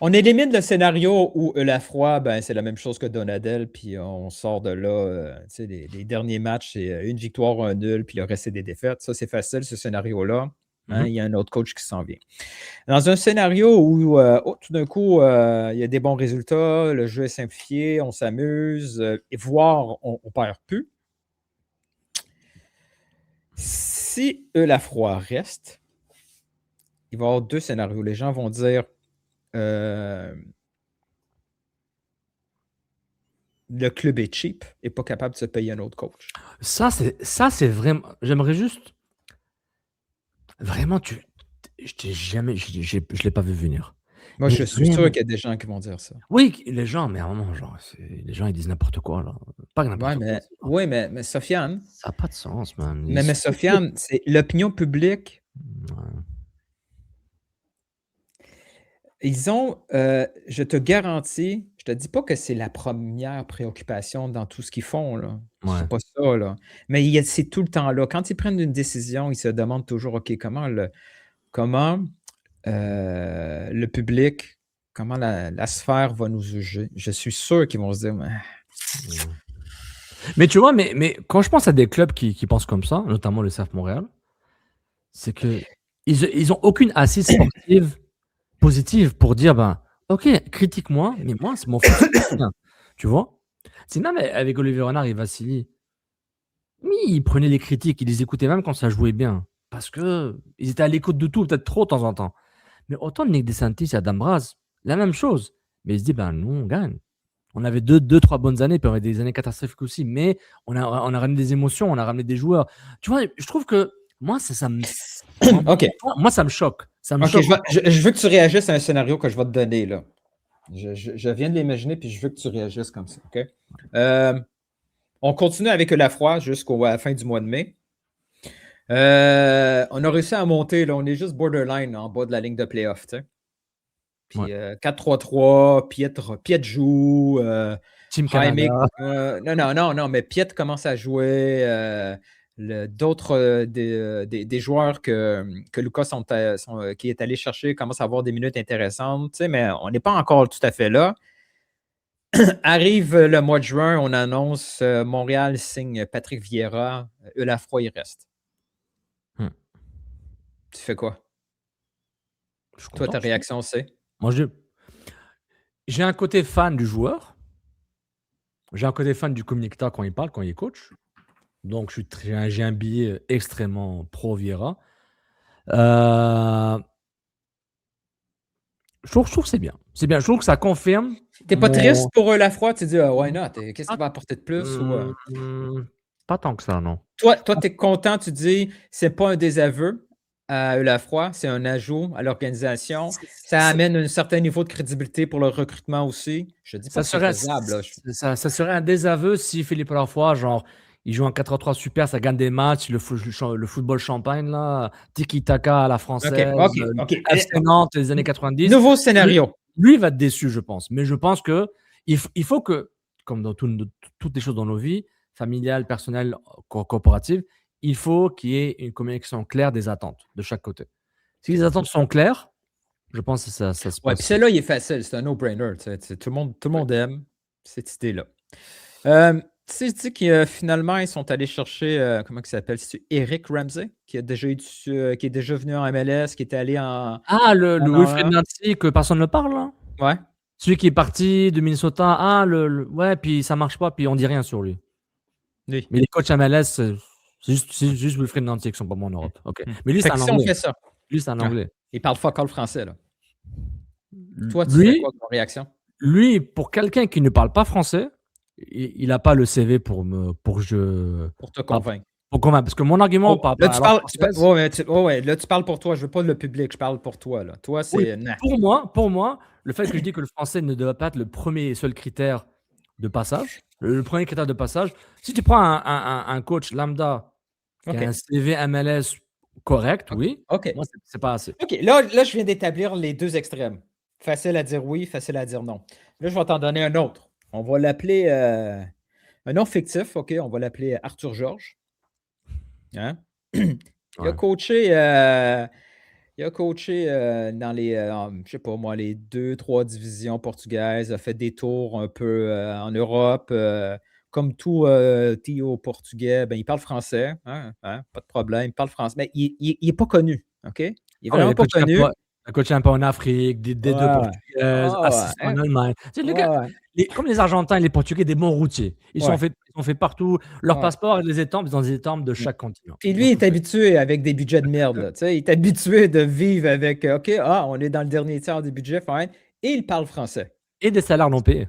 On élimine le scénario où Olafoy, c'est la même chose que Donadel, puis on sort de là. Les derniers matchs, c'est une victoire, un nul, puis le reste, c'est des défaites. Ça, c'est facile, ce scénario-là. Il y a un autre coach qui s'en vient. Dans un scénario où tout d'un coup, il y a des bons résultats, le jeu est simplifié, on s'amuse, et voire on ne perd plus. Si Olafoy reste, il va y avoir 2 scénarios. Les gens vont dire le club est cheap et pas capable de se payer un autre coach.
Ça, c'est vraiment... J'aimerais juste... Vraiment, je l'ai pas vu venir.
Moi, je suis sûr qu'il y a des gens qui vont dire ça.
Oui, les gens, mais à un moment, les gens, ils disent n'importe quoi. Là. Pas n'importe quoi.
Oui, mais Sofiane...
Ça n'a pas de sens, man.
Mais Sofiane, c'est l'opinion publique... Ils ont, je te garantis, je te dis pas que c'est la première préoccupation dans tout ce qu'ils font, là. C'est pas ça, là. Mais c'est tout le temps là. Quand ils prennent une décision, ils se demandent toujours, OK, comment le public, comment la sphère va nous juger. Je suis sûr qu'ils vont se dire...
Mais tu vois, mais quand je pense à des clubs qui pensent comme ça, notamment le CF Montréal, c'est qu'ils ont aucune assise sportive positive pour dire, OK, critique-moi, mais moi, c'est mon fils. Tu vois? C'est même avec Olivier Renard et Vassili. Oui, ils prenaient les critiques, ils les écoutaient même quand ça jouait bien. Parce qu'ils étaient à l'écoute de tout, peut-être trop de temps en temps. Mais autant Nick DeSantis et Adam Braz, la même chose. Mais ils se disent, nous, on gagne. On avait deux, trois bonnes années, puis on avait des années catastrophiques aussi, mais on a ramené des émotions, on a ramené des joueurs. Tu vois, je trouve que moi, ça me
OK.
moi, ça me choque. Ça me
OK,
choque.
je veux que tu réagisses à un scénario que je vais te donner, là. Je viens de l'imaginer, puis je veux que tu réagisses comme ça, OK? On continue avec Lafroy jusqu'à la fin du mois de mai. On a réussi à monter, là, on est juste borderline en bas de la ligne de playoff, tu sais. Puis 4-3-3, Piet joue.
Team
Jaime,
Canada.
non, mais Piet commence à jouer. D'autres des joueurs que Lucas qui est allé chercher commencent à avoir des minutes intéressantes, tu sais, mais on n'est pas encore tout à fait là. Arrive le mois de juin, on annonce Montréal signe Patrick Vieira, Lafroy, il reste. Tu fais quoi? Toi, ta réaction, c'est?
Moi, j'ai un côté fan du joueur. J'ai un côté fan du communicateur quand il parle, quand il est coach. Donc, j'ai un billet extrêmement pro Vieira. Je trouve que c'est bien. C'est bien. Je trouve que ça confirme.
T'es pas triste pour Lafroy? Tu te dis, why not? Qu'est-ce qu'il va apporter de plus?
Pas tant que ça, non.
Toi, tu es content, tu dis, c'est pas un désaveu à Lafroy, c'est un ajout à l'organisation. Ça amène un certain niveau de crédibilité pour le recrutement aussi. Je dis pas que c'est faisable.
Ça serait un désaveu si Philippe Lafroy, genre, il joue en 4-3-3 super, ça gagne des matchs, le football champagne, là, tiki-taka à la française, Nantes les années 90.
Nouveau scénario.
Lui, il va être déçu, je pense. Mais je pense qu'il faut que, comme dans toutes les choses dans nos vies, familiales, personnelles, corporatives, il faut qu'il y ait une communication claire des attentes de chaque côté. Si les attentes sont claires, je pense que ça se passe.
Ouais, puis celle-là, il est facile, c'est un no-brainer. Tout le monde aime cette idée-là. Tu sais que finalement, ils sont allés chercher, comment il s'appelle? C'est Eric Ramsey, qui est déjà venu en MLS, qui est allé en...
Ah, le Wilfried Nancy, que personne ne parle, là?
Ouais.
Celui qui est parti de Minnesota. Ah, ouais, puis ça marche pas, puis on dit rien sur lui.
Oui.
Mais les coachs MLS, c'est juste Wilfried Nancy qui sont pas bons en Europe. OK. Mais lui, c'est un Anglais.
Fait ça.
Lui, c'est un Anglais.
Il parle fuck all français, là. Toi, tu fais quoi comme réaction?
Lui, pour quelqu'un qui ne parle pas français, il n'a pas le CV pour
te convaincre.
Pour convaincre. Parce que mon argument
là, tu parles pour toi. Je ne veux pas le public, je parle pour toi. Là. Toi, c'est.
Oui, pour moi, le fait que je dis que le français ne doit pas être le premier et seul critère de passage, le premier critère de passage, si tu prends un coach lambda qui a un CV MLS correct, oui, moi, c'est pas assez.
OK, là, je viens d'établir les deux extrêmes. Facile à dire oui, facile à dire non. Là, je vais t'en donner un autre. On va l'appeler un nom fictif, OK? On va l'appeler Arthur Georges. Hein? Il a coaché dans les, je sais pas moi, les 2-3 divisions portugaises, a fait des tours un peu en Europe. Comme tout Tio portugais, ben, il parle français. Hein? Pas de problème, il parle français. Mais il n'est pas connu, OK? Il est vraiment pas connu.
Il a coaché un peu en Afrique, des deux portugaises, en Allemagne. Comme les Argentins et les Portugais, des bons routiers. Ils sont fait partout. Leur passeport, les étampes, dans les étampes de chaque continent.
Et lui, il est habitué avec des budgets de merde. Là, il est habitué de vivre avec OK, on est dans le dernier tiers des budgets, fine, et il parle français.
Et des salaires non payés.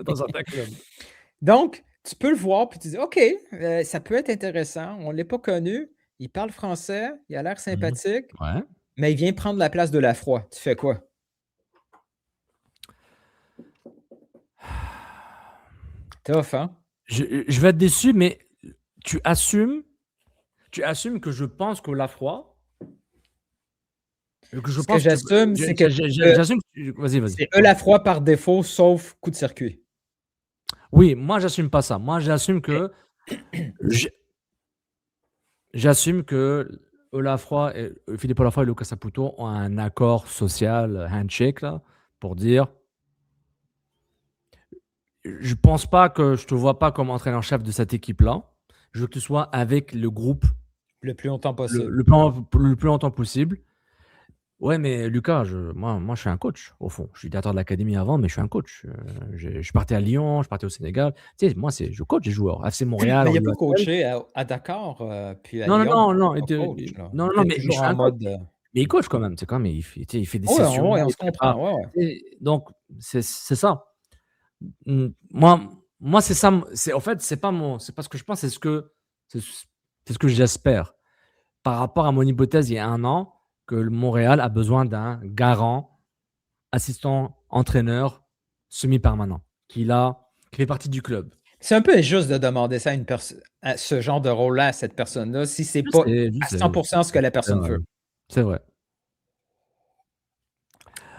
Dans certains clubs.
Donc, tu peux le voir, puis tu dis OK, ça peut être intéressant. On ne l'a pas connu. Il parle français, il a l'air sympathique, mais il vient prendre la place de Lafroy. Tu fais quoi? Tough, hein?
Je vais être déçu, mais tu assumes que je pense que Lafroy.
Ce que j'assume, c'est que
vas-y.
C'est Lafroy par défaut, sauf coup de circuit.
Oui, moi, j'assume pas ça. Moi, j'assume que. J'assume que Philippe Lafroy et Lucas Saputo ont un accord social, handshake, là, pour dire je pense pas que je te vois pas comme entraîneur-chef de cette équipe-là. Je veux que tu sois avec le groupe
le plus longtemps possible.
Le plus longtemps possible. Ouais, mais Lucas, moi, je suis un coach, au fond. Je suis directeur de l'académie avant, mais je suis un coach. Je partais à Lyon, je partais au Sénégal. Tu sais, moi, je coach des joueurs. FC Montréal.
Mais il a pas coaché à Dakar, puis à
non,
Lyon.
Non, mais je suis un mode. Mais il coach quand même. C'est quand même, il fait des
Ouais,
sessions.
on
il
se comprend.
prépare.
Ouais.
Et donc, c'est ça. Moi, c'est ça. En fait, c'est pas ce que je pense, c'est ce que j'espère. Par rapport à mon hypothèse il y a 1 an, que le Montréal a besoin d'un garant, assistant, entraîneur, semi-permanent, qui fait partie du club.
C'est un peu injuste de demander ça à ce genre de rôle-là à cette personne-là si c'est pas à 100% ce que la personne veut.
C'est vrai.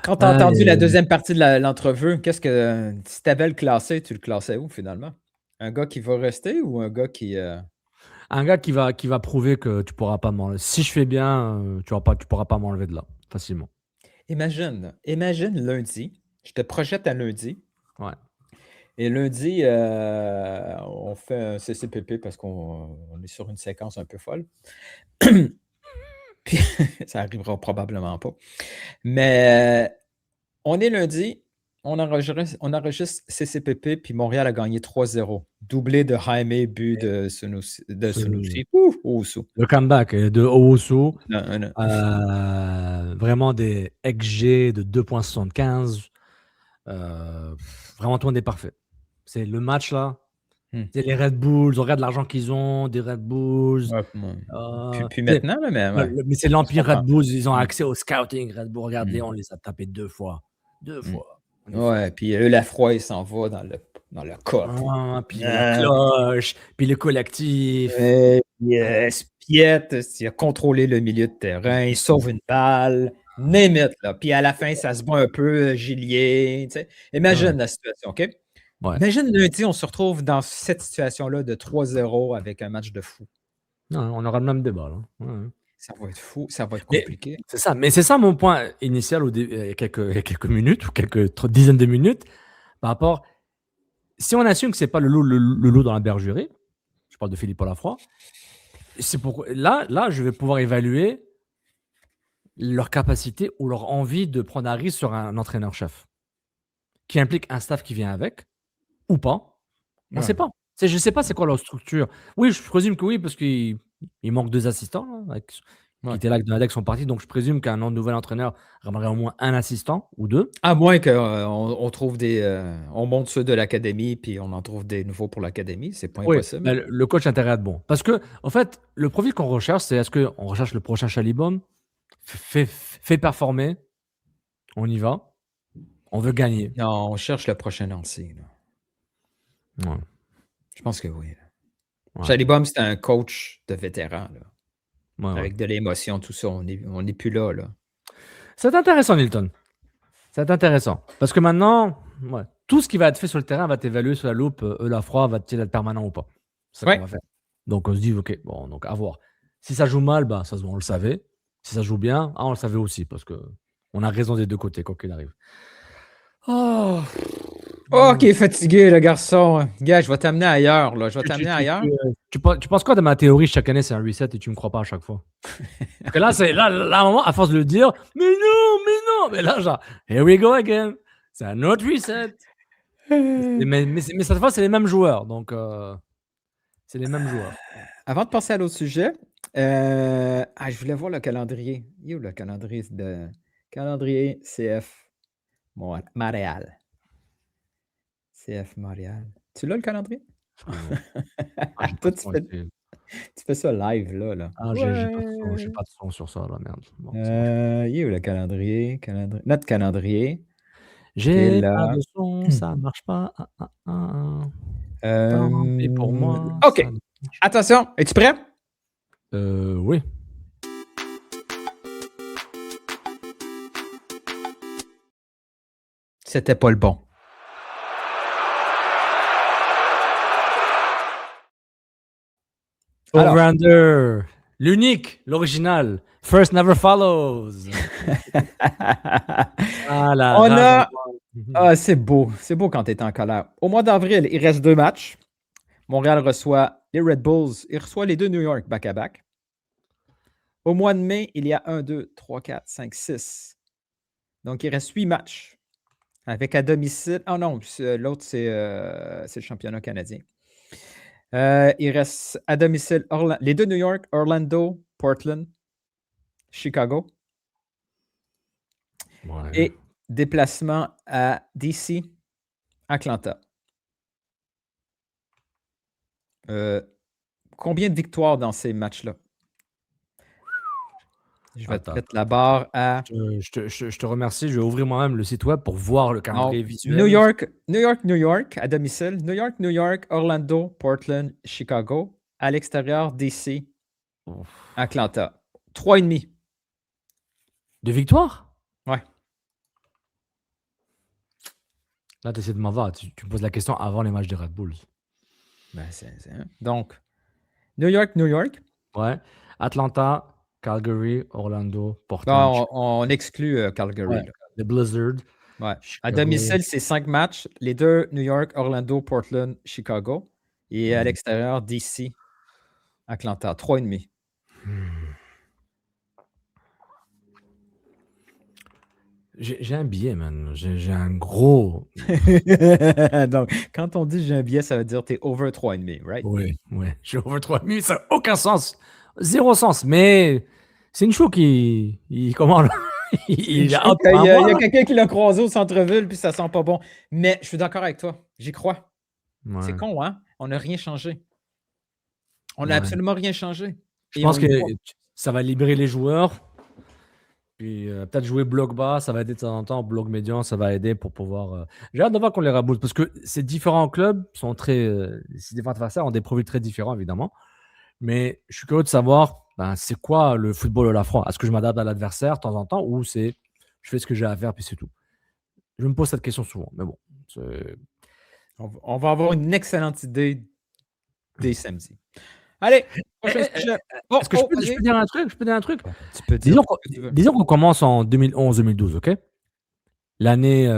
Quand tu as entendu la deuxième partie de l'entrevue, qu'est-ce que si tu avais le classé, tu le classais où finalement? Un gars qui va rester ou un gars qui.
Un gars qui va prouver que tu pourras pas m'enlever. Si je fais bien, tu pourras pas m'enlever de là, facilement.
Imagine lundi, je te projette à lundi.
Ouais.
Et lundi, on fait un CCPP parce qu'on est sur une séquence un peu folle. Puis ça arrivera probablement pas. Mais on est lundi, on enregistre CCPP, puis Montréal a gagné 3-0. Doublé de Jaime, but de Sunusi.
Le comeback de Owusu. Vraiment des XG de 2,75. Vraiment tout le monde est parfait. C'est le match là. C'est les Red Bulls, on regarde l'argent qu'ils ont, des Red Bulls.
Puis maintenant, là,
mais c'est l'Empire Red Bulls, ils ont accès au scouting Red Bull. Regardez, on les a tapés 2 fois. 2 fois.
Ouais, puis Lafroy, il s'en va dans le cop.
Puis la cloche, puis le collectif.
Spiet, il a contrôlé le milieu de terrain, il sauve une balle. Name it, là. Puis à la fin, ça se bat un peu, Gillier. Imagine la situation, OK?
Ouais.
Imagine lundi, on se retrouve dans cette situation-là de 3-0 avec un match de fou.
Non, on aura le même débat. Là. Ouais.
Ça va être fou, ça va être compliqué.
C'est ça, mais c'est ça mon point initial il y a quelques minutes ou quelques dizaines de minutes par rapport. Si on assume que c'est pas le loup dans la bergerie, je parle de Philippe Lafroy, c'est pourquoi là, je vais pouvoir évaluer leur capacité ou leur envie de prendre un risque sur un entraîneur-chef qui implique un staff qui vient avec ou pas. On ne sait pas. Je ne sais pas c'est quoi leur structure. Oui, je présume que oui, parce qu'il manque 2 assistants là, qui étaient là avec sont partis. Donc, je présume qu'un nouvel entraîneur ramènerait au moins un assistant ou 2.
À moins qu'on trouve on monte ceux de l'académie puis on en trouve des nouveaux pour l'académie. C'est pas impossible.
Mais le coach a intérêt à être bon. Parce que, en fait, le profil qu'on recherche, c'est est-ce qu'on recherche le prochain Chalibom, fait performer, on y va, on veut gagner.
Non, on cherche le prochain Nancy.
Ouais.
Je pense que oui. Ouais. Chalibom, c'est un coach de vétéran. Là. Avec de l'émotion, tout ça. On n'est plus là.
C'est intéressant, Nilton. C'est intéressant. Parce que maintenant, tout ce qui va être fait sur le terrain va être évalué sur la loupe. Lafroy va-t-il être permanent ou pas? C'est ce qu'on va faire. Donc, on se dit, OK, bon, donc à voir. Si ça joue mal, on le savait. Si ça joue bien, on le savait aussi. Parce qu'on a raison des deux côtés, quoi qu'il arrive.
OK, fatigué, le garçon. Gars, je vais t'amener ailleurs. Là. Je vais t'amener ailleurs.
Tu penses quoi de ma théorie? Chaque année, c'est un reset et tu me crois pas à chaque fois. Parce que là, à un moment, à force de le dire, mais non. Mais là, genre, here we go again. C'est un autre reset. mais cette fois, c'est les mêmes joueurs. Donc, c'est les mêmes joueurs.
Avant de passer à l'autre sujet, je voulais voir le calendrier. Il est où le calendrier calendrier CF Montréal? CF Montréal. Tu l'as le calendrier? Toi, tu fais ça live, là.
J'ai pas de son sur ça, là, merde. Bon,
il est où le calendrier? Notre calendrier.
J'ai pas de son, ça marche pas. Et pour moi.
OK. Attention, es-tu prêt?
Oui.
C'était pas le bon.
Over-under, l'unique, l'original. First never follows.
C'est beau. C'est beau quand tu es en colère. Au mois d'avril, il reste 2 matchs. Montréal reçoit les Red Bulls. Il reçoit les 2 New York back-à-back. Au mois de mai, il y a 1, 2, 3, 4, 5, 6. Donc, il reste 8 matchs. Avec à domicile. Oh non, l'autre, c'est le championnat canadien. Il reste à domicile les 2 New York, Orlando, Portland, Chicago.
Ouais.
Et déplacement à DC, Atlanta. Combien de victoires dans ces matchs-là? Je vais te
Attends.
mettre la barre à...
Je te remercie. Je vais ouvrir moi-même le site web pour voir le calendrier visuel.
New York à domicile. New York, Orlando, Portland, Chicago. À l'extérieur, DC, Atlanta. 3,5.
De victoire?
Ouais.
Là, tu essaies de m'avoir. Tu me poses la question avant les matchs des Red Bulls.
Ben, donc, New York.
Ouais. Atlanta, Calgary, Orlando, Portland.
Non, on exclut Calgary.
Ouais. Les Blizzard.
Ouais.
Chicago.
À domicile, c'est 5 matchs. Les deux, New York, Orlando, Portland, Chicago. Et à l'extérieur, DC, Atlanta. 3,5.
J'ai un billet, man. J'ai un gros.
Donc, quand on dit j'ai un billet, ça veut dire que tu es over 3,5, right?
Oui. J'ai over 3000, ça n'a aucun sens. Zéro sens. Mais c'est une show qui. Comment là? Il y a
quelqu'un qui l'a croisé au centre-ville, puis ça sent pas bon. Mais je suis d'accord avec toi. J'y crois.
Ouais.
C'est con, hein? On n'a rien changé. On n'a absolument rien changé.
Je pense que ça va libérer les joueurs. Puis peut-être jouer bloc bas, ça va aider de temps en temps. Bloc médian, ça va aider pour pouvoir. J'ai hâte de voir qu'on les raboute parce que ces différents clubs sont très. Ces différents adversaires ont des profils très différents, évidemment. Mais je suis curieux de savoir c'est quoi le football à la fois. Est-ce que je m'adapte à l'adversaire de temps en temps ou c'est je fais ce que j'ai à faire puis c'est tout. Je me pose cette question souvent. Mais bon.
On va avoir une excellente idée dès samedi. Allez, prochain sujet.
Est-ce que je peux dire un truc?
Tu peux dire.
Disons qu'on commence en 2011-2012, OK? L'année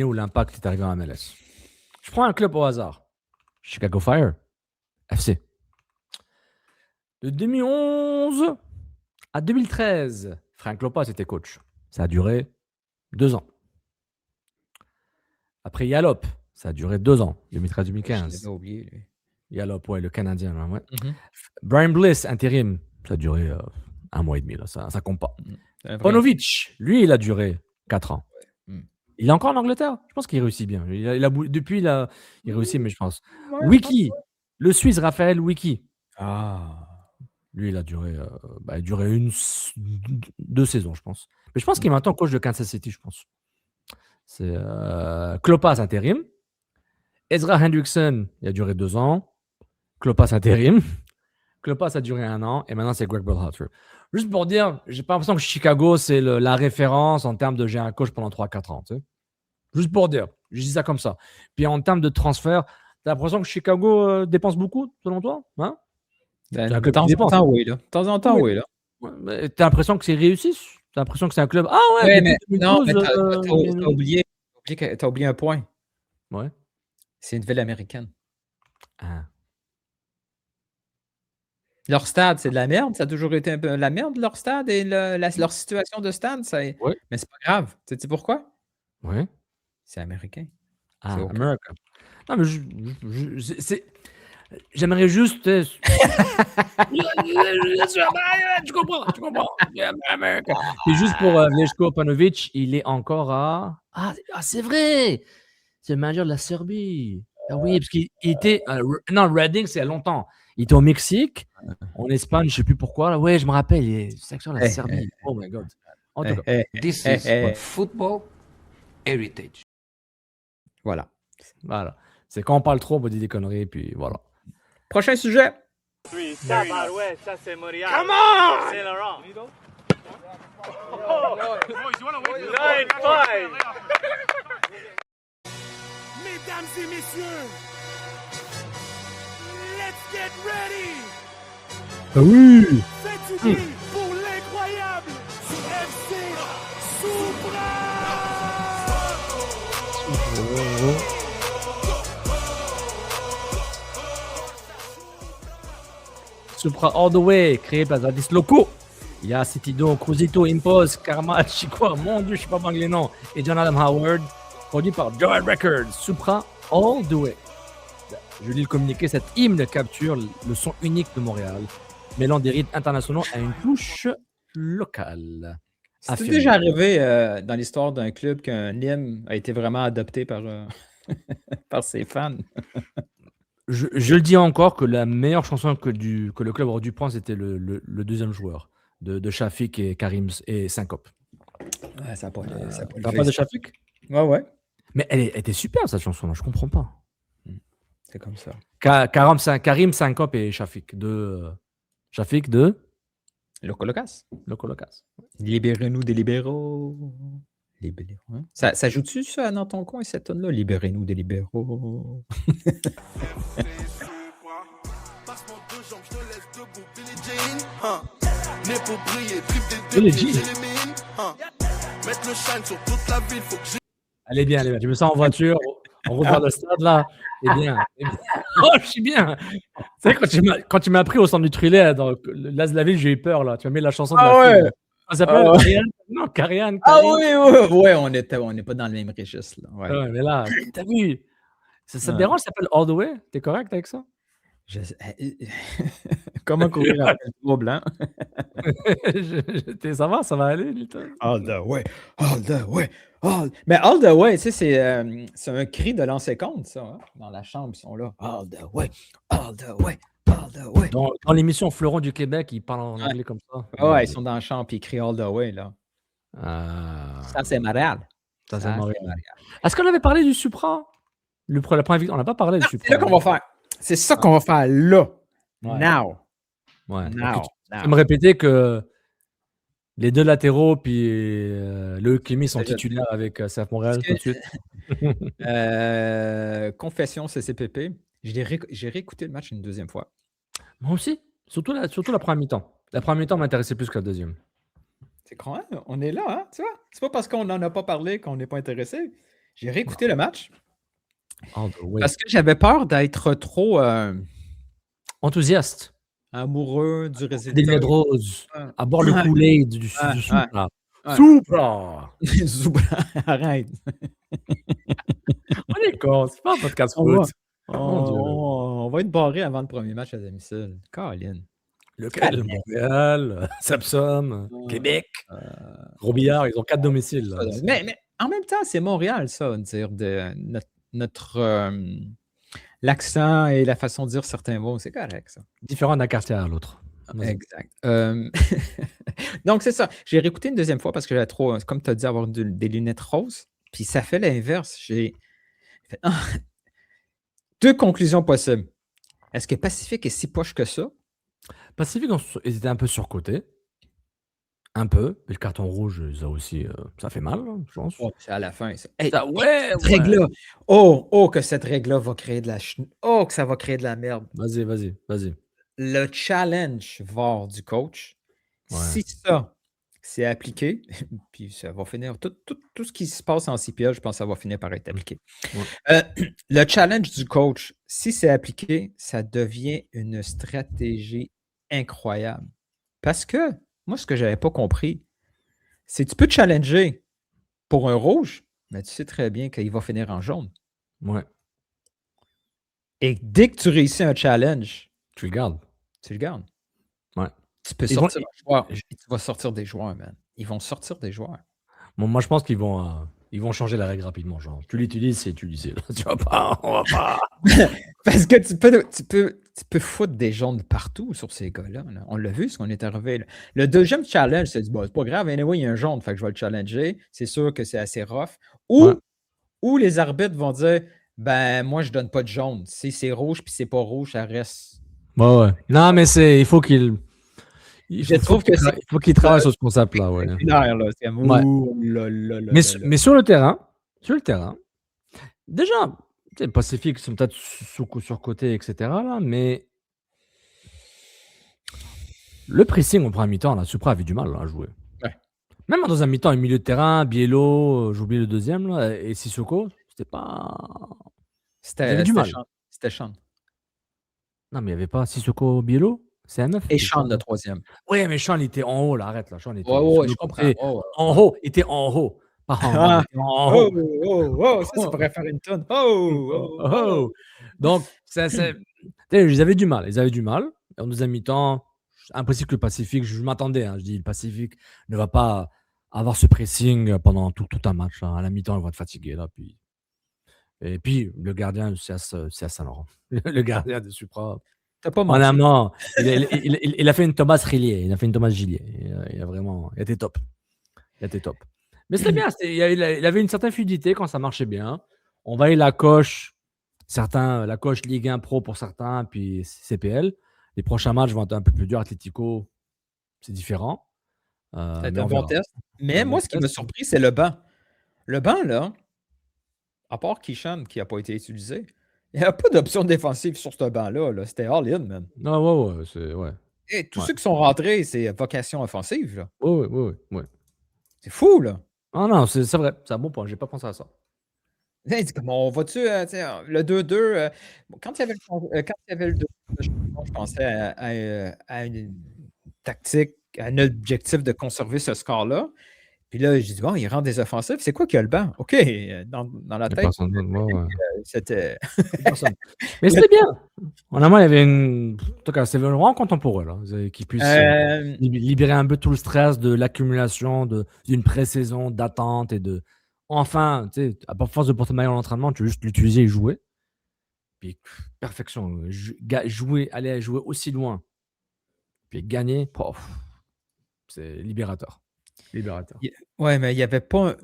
où l'Impact est arrivé en MLS. Je prends un club au hasard. Chicago Fire, FC. De 2011 à 2013, Frank Lopez était coach. Ça a duré 2 ans. Après Yallop, ça a duré 2 ans, 2013-2015.
Je l'avais oublié, lui.
Yallop, ouais, le Canadien. Là, ouais. Brian Bliss, intérim, ça a duré 1 mois et demi. Là, ça compte pas. Paunovic, lui, il a duré 4 ans. Il est encore en Angleterre? Je pense qu'il réussit bien. Depuis, il réussit, mais je pense. Wiki, le Suisse Raphaël Wiki. Lui, il a duré, 2 saisons, je pense. Mais je pense qu'il est maintenant coach de Kansas City, je pense. C'est Klopas intérim. Ezra Hendrickson, il a duré 2 ans. Klopas intérim. Klopas a duré 1 an. Et maintenant, c'est Greg Berhalter. Juste pour dire, j'ai pas l'impression que Chicago, c'est la référence en termes de j'ai un coach pendant 3-4 ans. Tu sais? Juste pour dire. Je dis ça comme ça. Puis en termes de transfert, t'as l'impression que Chicago dépense beaucoup, selon toi? Hein?
De temps en temps, oui. Là. De temps en temps, oui. Là.
Ouais, t'as l'impression que c'est réussi? T'as l'impression que c'est un club. Ah
ouais, mais non, mais t'as oublié un point.
Ouais.
C'est une ville américaine.
Ah.
Leur stade, c'est de la merde. Ça a toujours été un peu la merde, leur stade et leur situation de stade.
Ouais.
Mais c'est pas grave. Tu sais pourquoi?
Ouais.
C'est américain.
Ah, c'est America. Non, mais j'aimerais juste. Tu comprends. America. Et juste pour Vlečko Paunovic, il est encore à. Ah, c'est vrai! C'est le manager de la Serbie. Ah oui, parce qu'il était. Non, Reading, c'est il y a longtemps. Il était au Mexique, en Espagne, je ne sais plus pourquoi. Ouais, je me rappelle, c'est sur la Serbie. Oh my God. En tout cas,
this is football heritage.
Voilà.
C'est quand on parle trop, on dit des conneries, puis voilà.
Prochain sujet.
Oui, ça, ouais, ça c'est Montréal.
Come on!
C'est Laurent.
Mesdames et messieurs, let's get ready!
Ah oui!
Faites du bruit pour l'incroyable FC Supra!
Supra All the Way, créé par Zadis Loco. Il y a Citido, Cruzito, Impose, Karma, Chico, mon Dieu, je sais pas anglais non, et John Adam Howard, produit par Joy Records. Supra All the Way. Je lis le communiqué, cette hymne capture le son unique de Montréal, mêlant des rythmes internationaux à une touche locale.
C'est déjà arrivé dans l'histoire d'un club qu'un hymne a été vraiment adopté par, par ses fans?
Je le dis encore que la meilleure chanson que le club aurait dû prendre, c'était le deuxième joueur de Shafik et Karim et Syncope.
Ouais, ça n'a pas
T'as pas de Shafik?
Ouais.
Mais elle était super, cette chanson-là, je comprends pas.
C'est comme ça.
Karim, Syncope et Shafik. Shafik de
Loco Locas.
Loco Locas.
Libérez-nous des libéraux. Hein? Ça joue-tu ça dans ton coin, cette tonne-là? Libérez-nous des libéraux.
Elle est bien, je me sens en voiture, on regarde le stade là. Eh bien. Oh, je suis bien. Tu sais, quand tu m'as pris au centre du Trillet dans l'As de la ville, j'ai eu peur là. Tu as mis la chanson de la fille. Ça s'appelle Karian? Non, Karian.
Ah oui, on n'est pas dans le même registre. Là.
Ouais, mais là, t'as vu? Ça te dérange, ça s'appelle All the Way? T'es correct avec ça?
Comment courir après le gros blanc?
Ça va aller, Nilton?
All the way, all the way, Mais all the way, tu sais, c'est un cri de lancer compte, ça. Hein? Dans la chambre, ils sont là. All the way, all the way, all the way.
Dans l'émission Fleuron du Québec, ils parlent en anglais comme ça.
Ouais, ils sont dans la chambre et ils crient all the way, là. Ça, c'est Montréal.
Ça, c'est Montréal. Est-ce qu'on avait parlé du Supra? La première victoire, on n'a pas parlé du Supra.
C'est là qu'on va faire. C'est ça qu'on va faire là.
Ouais.
Now.
Ouais. Now. Tu peux me répéter que les deux latéraux puis le Clémy sont titulaires avec CF Montréal tout de suite.
Confession CCPP. J'ai réécouté le match une deuxième fois.
Moi aussi. Surtout la première mi-temps. La première mi-temps m'intéressait plus que la deuxième.
C'est quoi? On est là, hein? Tu vois? C'est pas parce qu'on n'en a pas parlé qu'on n'est pas intéressé. J'ai réécouté le match. Parce que j'avais peur d'être trop
enthousiaste.
Amoureux du résultat.
Des Red Rose. À boire le Kool-Aid du Supra.
Supra! Arrête.
On est con, c'est pas un podcast foot.
On va être barré avant le premier match à domicile. Caroline.
Lequel? Montréal, Sapsum, Québec, Gros-Billard, ils ont 4 domiciles. Là.
Mais en même temps, c'est Montréal, ça, dire de notre l'accent et la façon de dire certains mots, c'est correct, ça.
Différent d'un quartier à l'autre.
Exact. Donc, c'est ça. J'ai réécouté une deuxième fois parce que j'avais trop, comme tu as dit, avoir des lunettes roses. Puis ça fait l'inverse. J'ai fait deux conclusions possibles. Est-ce que Pacifique est si poche que ça?
Pacifique, ils étaient un peu surcotés. Un peu. Et le carton rouge, ça aussi, ça fait mal, je pense.
Oh, c'est à la fin, ça.
Hey,
cette règle-là. Oh, que cette règle-là va créer de la Oh, que ça va créer de la merde.
Vas-y.
Le challenge VAR du coach, si ça c'est appliqué, puis ça va finir, tout ce qui se passe en CPL, je pense que ça va finir par être appliqué. Le challenge du coach, si c'est appliqué, ça devient une stratégie incroyable. Parce que, moi, ce que je n'avais pas compris, c'est que tu peux te challenger pour un rouge, mais tu sais très bien qu'il va finir en jaune.
Ouais.
Et dès que tu réussis un challenge,
tu le gardes. Ouais.
Tu peux sortir des joueurs. Tu vas sortir des joueurs, man. Ils vont sortir des joueurs.
Bon, moi, je pense qu'ils vont changer la règle rapidement. Genre, tu l'utilises, c'est utilisé. Tu vas pas, on va pas.
Parce que tu peux foutre des jaunes partout sur ces gars-là. Là. On l'a vu, ce qu'on est arrivé. Là. Le deuxième challenge, c'est dit, c'est pas grave, anyway, il y a un jaune, fait que je vais le challenger. C'est sûr que c'est assez rough. Ou les arbitres vont dire, ben, moi, je donne pas de jaune. Si c'est rouge puis c'est pas rouge, ça reste.
Ouais. Non, mais il faut qu'il.
Je trouve que
il faut qu'il travaille sur ce concept-là. Ouais. Mais sur le terrain, déjà, les Pacifiques sont peut-être surcotés, etc. Là, mais le pressing en première mi-temps, la Supra avait du mal à jouer.
Ouais.
Même dans un mi-temps, un milieu de terrain, Biello, j'ai oublié le deuxième, là, et Sissoko, c'était pas.
C'était du mal. C'était Sean.
Non, mais il n'y avait pas Sissoko, Biello. C'est un 9.
Et Sean, le troisième.
Oui, mais Sean, il était en haut, là. Arrête, là. Sean était
je comprends.
En haut, il était en haut. Pas en haut.
Oh, ça pourrait faire une tonne.
Donc, ils avaient du mal. En deuxième mi-temps, impossible que le Pacifique, je m'attendais. Je dis, le Pacifique ne va pas avoir ce pressing pendant tout un match. Là. À la mi-temps, ils vont être fatigués. Là, et puis, le gardien, c'est à Saint-Laurent. Le gardien de Supra.
T'as pas menti.
Honnêtement, il a fait une Thomas Rillier. Il a fait une Thomas Gillier. Il était top. Mais c'était bien. Il avait une certaine fluidité quand ça marchait bien. On voyait la coche Ligue 1 Pro pour certains, puis CPL. Les prochains matchs vont être un peu plus durs. Atlético, c'est différent.
C'est un bon test. Mais moi, ce qui m'a surpris, c'est le banc. Le banc, là, à part Kishan qui n'a pas été utilisé, il n'y a pas d'option défensive sur ce banc-là. Là. C'était all-in, man.
Non, ouais.
Et tous ceux qui sont rentrés, c'est vocation offensive. Là.
Oui.
C'est fou, là.
Ah non, c'est vrai. C'est un bon point. Je n'ai pas pensé à ça.
On va-tu, le 2-2, quand il y avait le 2-2, je pensais à une tactique, à un objectif de conserver ce score-là. Puis là, j'ai dit, bon, il rentre des offensifs. C'est quoi qu'il y a le banc? OK, dans la tête, c'était...
Mais c'était bien. Honnêtement, il y avait En tout cas, c'était vraiment content pour eux, là, qu'ils puissent libérer un peu tout le stress de l'accumulation d'une pré-saison, d'attente et de... Enfin, tu sais, à force de porter maillot en entraînement, tu veux juste l'utiliser et jouer. Puis, perfection. Aller jouer aussi loin. Puis gagner, c'est libérateur.
Ouais, mais il n'y avait pas...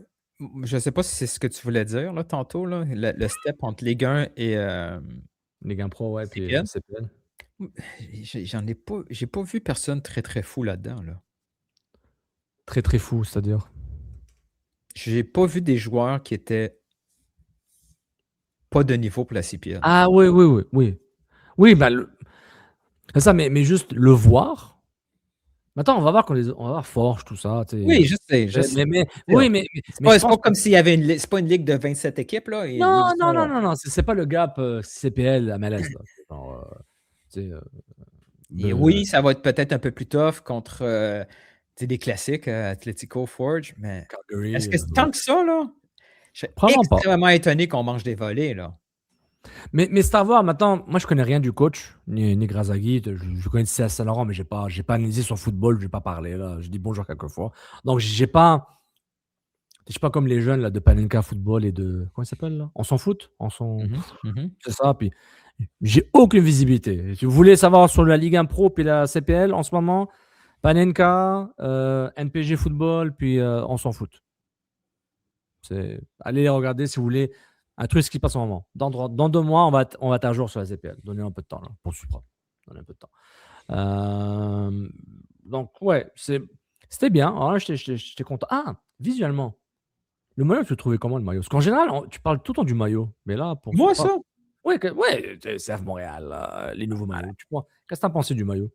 Je ne sais pas si c'est ce que tu voulais dire, là, tantôt, là, le step entre Ligue 1 et...
Ligue 1 Pro, ouais, puis CPL.
J'ai pas vu personne très, très fou là-dedans, là.
Très, très fou, c'est-à-dire?
J'ai pas vu des joueurs qui étaient pas de niveau pour la CPL.
Ah oui. Oui, c'est ça, mais juste le voir. Attends, on va voir Forge, tout ça.
Oui, je sais. C'est pas comme s'il y avait c'est pas une ligue de 27 équipes, là.
Non. C'est pas le gap CPL MLS.
Oui, ça va être peut-être un peu plus tough contre des classiques, Atletico, Forge, mais est-ce que c'est tant que ça, là? Je suis extrêmement étonné qu'on mange des volets, là.
Mais c'est à voir. Maintenant, moi, je connais rien du coach, ni Grazaghi. Je connais CSA Saint-Laurent, mais j'ai pas analysé son football, je vais pas parler, là. Je dis bonjour quelques fois. Donc, je suis pas comme les jeunes là, de Panenka Football et de... Comment il s'appelle, là? On s'en fout? C'est ça, puis... J'ai aucune visibilité. Si vous voulez savoir sur la Ligue 1 Pro puis la CPL en ce moment, Panenka, NPG Football, puis on s'en fout. Allez regarder si vous voulez un truc qui passe en moment. Dans 2 mois, on va être à jour sur la CPL. Donnez un peu de temps là, pour Supra. Donnez un peu de temps. Donc, ouais, c'était bien. Alors là, j'étais content. Ah, visuellement, le maillot, tu le trouvais comment, le maillot? Parce qu'en général, tu parles tout le temps du maillot. Mais là, pour
moi,
Supra,
ça?
Ouais, CF Montréal, les nouveaux maillots. Qu'est-ce que tu as pensé du maillot?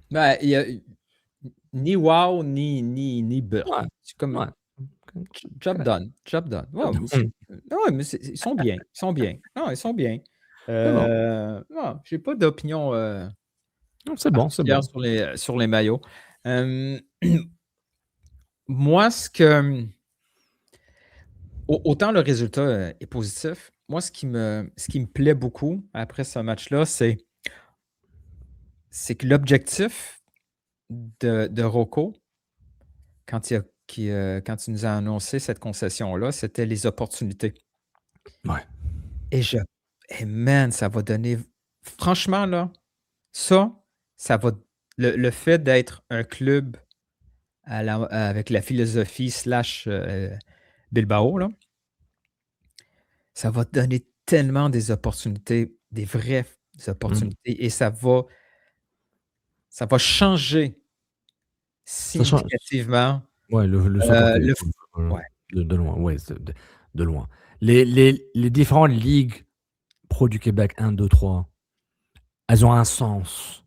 Ben, il y a ni wow, ni beurre. C'est comme job done. Ouais, mais ils sont bien. Non, ils sont bien. Non, j'ai pas d'opinion
c'est bon.
Sur les maillots. Moi, autant le résultat est positif, moi, ce qui me plaît beaucoup après ce match-là, c'est que l'objectif de Rocco, quand il nous a annoncé cette concession-là, c'était les opportunités.
Ouais.
Et man, ça va donner... Franchement, là, ça va... Le fait d'être un club avec la philosophie / Bilbao, là, ça va donner tellement des opportunités, des vraies opportunités, et ça va changer significativement
le
foot.
De loin, ouais, de loin. Les différentes ligues pro du Québec, 1, 2, 3, elles ont un sens.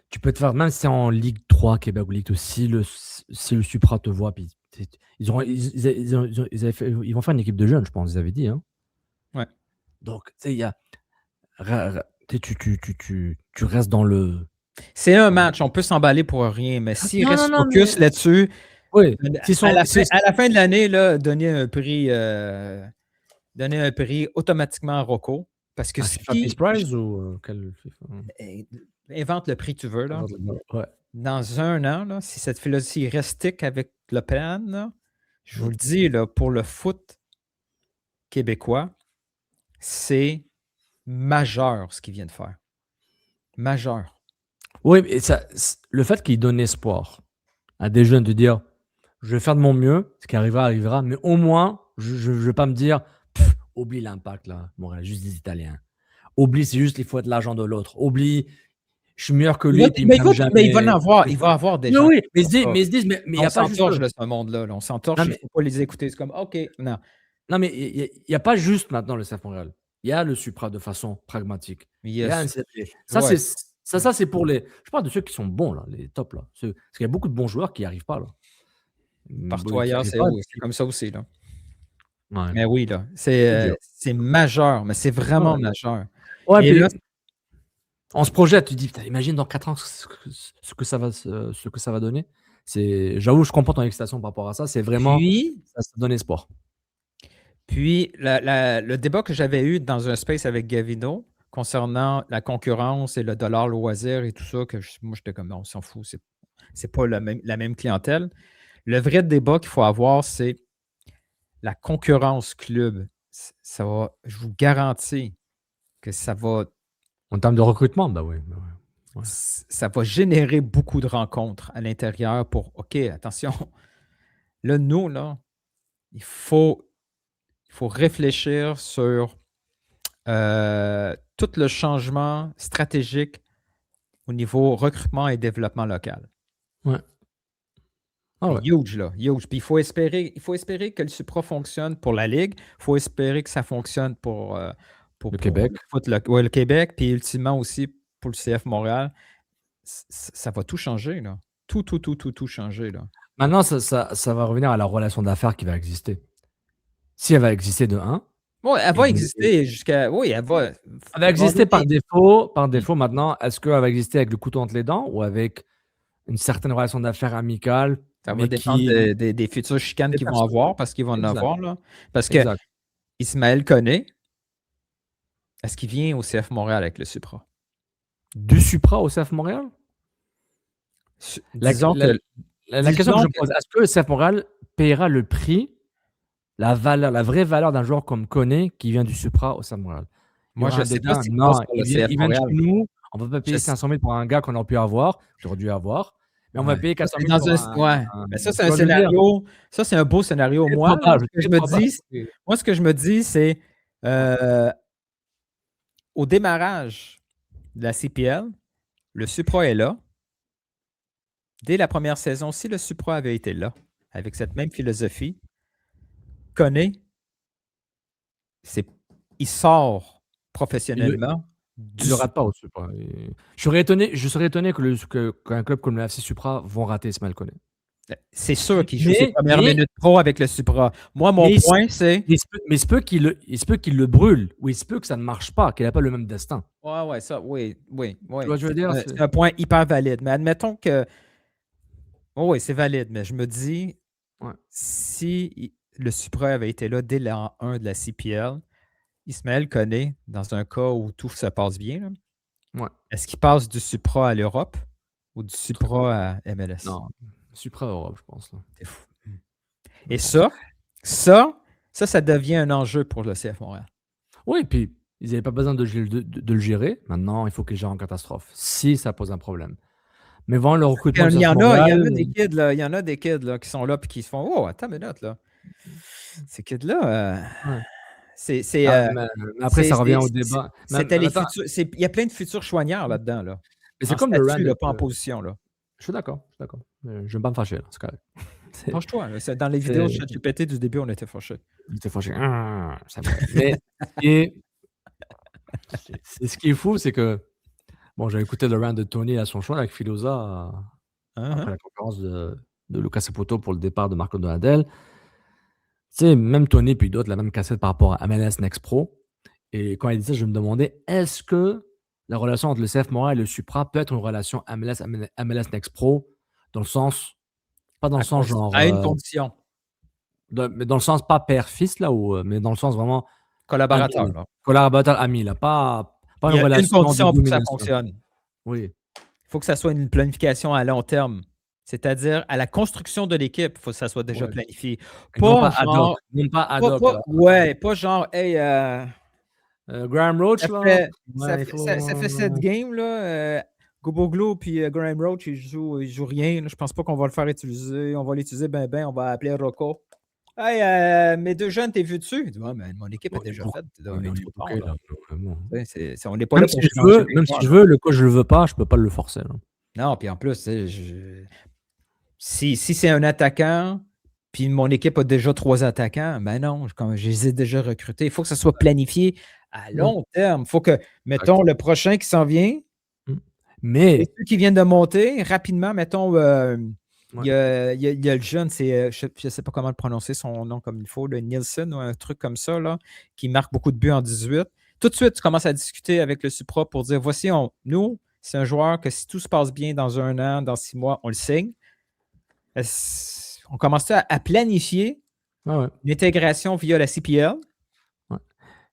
Tu peux te faire, même si c'est en Ligue 3 Québec ou Ligue 2, si le Supra te voit, puis ils vont faire une équipe de jeunes, je pense, ils avaient dit. Hein.
Ouais.
Donc, tu sais, il y a... Tu restes dans le...
C'est un match, on peut s'emballer pour rien, mais s'il reste focus là-dessus,
oui.
À la fin de l'année, là, donner un prix automatiquement à Rocco. Parce que
FIFA Peace Prize ou quel FIFA?
invente le prix que tu veux, là.
Ouais.
Dans 1 an, là, si cette philosophie reste stick avec Le Pen, là, je vous le dis, là, pour le foot québécois, c'est majeur ce qu'il vient de faire. Majeur.
Oui, mais le fait qu'il donne espoir à des jeunes de dire je vais faire de mon mieux, ce qui arrivera, arrivera, mais au moins, je ne vais pas me dire oublie l'impact, là, Montréal, juste des Italiens. Oublie, c'est juste il faut être l'argent de l'autre. Oublie, je suis meilleur que lui.
Mais il va en avoir, il va avoir des gens.
Oui, mais ils se disent, mais il n'y a pas juste.
On s'entorche de ce monde-là. On s'entorche, il ne faut pas les écouter. C'est comme, OK, non.
Non, mais il n'y a pas juste maintenant le CF Montréal. Il y a le Supra de façon pragmatique. Ça, c'est pour les. Je parle de ceux qui sont bons, là, les tops. Là. Parce qu'il y a beaucoup de bons joueurs qui n'y arrivent pas. Là.
Partout ailleurs, c'est comme ça aussi. Là.
Ouais.
Mais oui, là. C'est majeur, mais c'est vraiment majeur.
Ouais, puis là, on se projette, tu dis, imagine dans 4 ans ce que ça va donner. J'avoue, je comprends ton excitation par rapport à ça. C'est vraiment. Ça donne espoir.
Puis, le débat que j'avais eu dans un space avec Gavino concernant la concurrence et le dollar loisir et tout ça, que moi, j'étais comme, non, on s'en fout, c'est pas la même clientèle. Le vrai débat qu'il faut avoir, c'est la concurrence club. Ça va, je vous garantis que ça va.
En termes de recrutement, bah oui.
Ouais. Ça va générer beaucoup de rencontres à l'intérieur pour, OK, attention, là, nous, là, il faut réfléchir sur tout le changement stratégique au niveau recrutement et développement local.
Ouais.
Ouais. Huge, là. Huge. Puis il faut espérer que le Supra fonctionne pour la Ligue. Il faut espérer que ça fonctionne pour
le Québec.
Le Québec, puis ultimement aussi pour le CF Montréal. Ça va tout changer, là. Tout changer, là.
Maintenant, ça va revenir à la relation d'affaires qui va exister. Si elle va exister de 1.
Oui, elle va exister jusqu'à. Oui, elle va.
Elle va exister par défaut. Par défaut, maintenant, est-ce qu'elle va exister avec le couteau entre les dents ou avec une certaine relation d'affaires amicale?
Ça va dépendre des futures chicanes qu'ils vont avoir, parce qu'ils vont en avoir, là. Parce que Ismaël Koné, est-ce qu'il vient au CF Montréal avec le Supra?
Du Supra au CF Montréal? La question que je me pose, est-ce que le CF Montréal paiera le prix, la vraie valeur d'un joueur comme Koné qui vient du Supra au CF Montréal?
Moi, je sais pas.
Il vient de chez nous. On ne va pas payer 500 000 pour un gars qu'on aurait pu avoir, j'aurais dû avoir. Mais on va payer 400 000 pour
mais ça, c'est un scénario. Ça, c'est un beau scénario. Moi, ce que je me dis, c'est au démarrage de la CPL, le Supra est là. Dès la première saison, si le Supra avait été là, avec cette même philosophie, Koné, il sort professionnellement.
Il ne rate pas au Supra. Je serais étonné qu'un club comme le FC Supra vont rater Ismaël Koné.
C'est sûr qu'il joue ses premières minutes pro avec le Supra. Moi, mon point, c'est.
Mais il se peut qu'il le brûle, ou il se peut que ça ne marche pas, qu'il n'a pas le même destin.
Ouais, ça, oui.
Tu vois ce que je veux dire?
C'est un point hyper valide. Mais admettons que. Oui, c'est valide, mais je me dis, si le Supra avait été là dès l'an 1 de la CPL, Ismaël Koné, dans un cas où tout se passe bien, là, est-ce qu'il passe du Supra à l'Europe ou du Supra à MLS?
Non, Supra Europe, je pense.
C'est fou. Et ça devient un enjeu pour le CF Montréal.
Oui, puis ils n'avaient pas besoin de le gérer. Maintenant, il faut qu'ils gèrent en catastrophe, si ça pose un problème. Mais vraiment, le recrutement.
Il y en a des kids là, qui sont là et qui se font oh, attends une minute là. Ces kids-là.
Après, ça revient au débat.
Il y a plein de futurs choignards là-dedans. Là.
Mais c'est comme le Rand.
Pas en position. Là.
Je suis d'accord. Je ne vais pas me fâcher. C'est correct.
Franchement, dans les vidéos de ChatGPT du début, on était fâchés.
On était fâchés. Mais ce qui est fou, c'est que. Bon, j'avais écouté le Rand de Tony à son choix avec Filosa après la conférence de Lucas Saputo pour le départ de Marco Donadel. Tu sais, même Tony puis d'autres, la même cassette par rapport à MLS Next Pro. Et quand il dit ça, je me demandais, est-ce que la relation entre le CF Montréal et le Supra peut être une relation MLS Next Pro dans le sens, pas dans le sens genre...
À une condition.
Mais dans le sens pas père-fils, là, mais dans le sens vraiment...
Collaborateur.
Collaborateur ami, là. Pas
une relation une condition pour que ça fonctionne.
Oui.
Il faut que ça soit une planification à long terme. C'est-à-dire, à la construction de l'équipe, il faut que ça soit déjà planifié.
Non
Pas
pas ad
genre.
hoc. Non pas ad hoc.
Pas genre, hey,
Graham Roach,
ça
là.
fait 7 games, là. Goboglo puis Graham Roach, ils jouent rien. Là. Je pense pas qu'on va le faire utiliser. On va l'utiliser on va appeler Rocco. Hey, mes 2 jeunes, t'es vu dessus? Ouais, mais mon équipe est déjà faite. On n'est pas là pour
même si je veux, le coach, je le veux pas, je peux pas le forcer. Là.
Non, puis en plus, si c'est un attaquant, puis mon équipe a déjà 3 attaquants, ben non, je les ai déjà recrutés. Il faut que ça soit planifié à long terme. Il faut que, mettons, le prochain qui s'en vient,
mais
ceux qui viennent de monter, rapidement, mettons, il y a le jeune, je ne sais pas comment le prononcer, son nom comme il faut, le Nielsen ou un truc comme ça, là, qui marque beaucoup de buts en 18. Tout de suite, tu commences à discuter avec le Supra pour dire, voici, nous, c'est un joueur que si tout se passe bien dans 1 an, dans 6 mois, on le signe. On commence à planifier l'intégration via la CPL.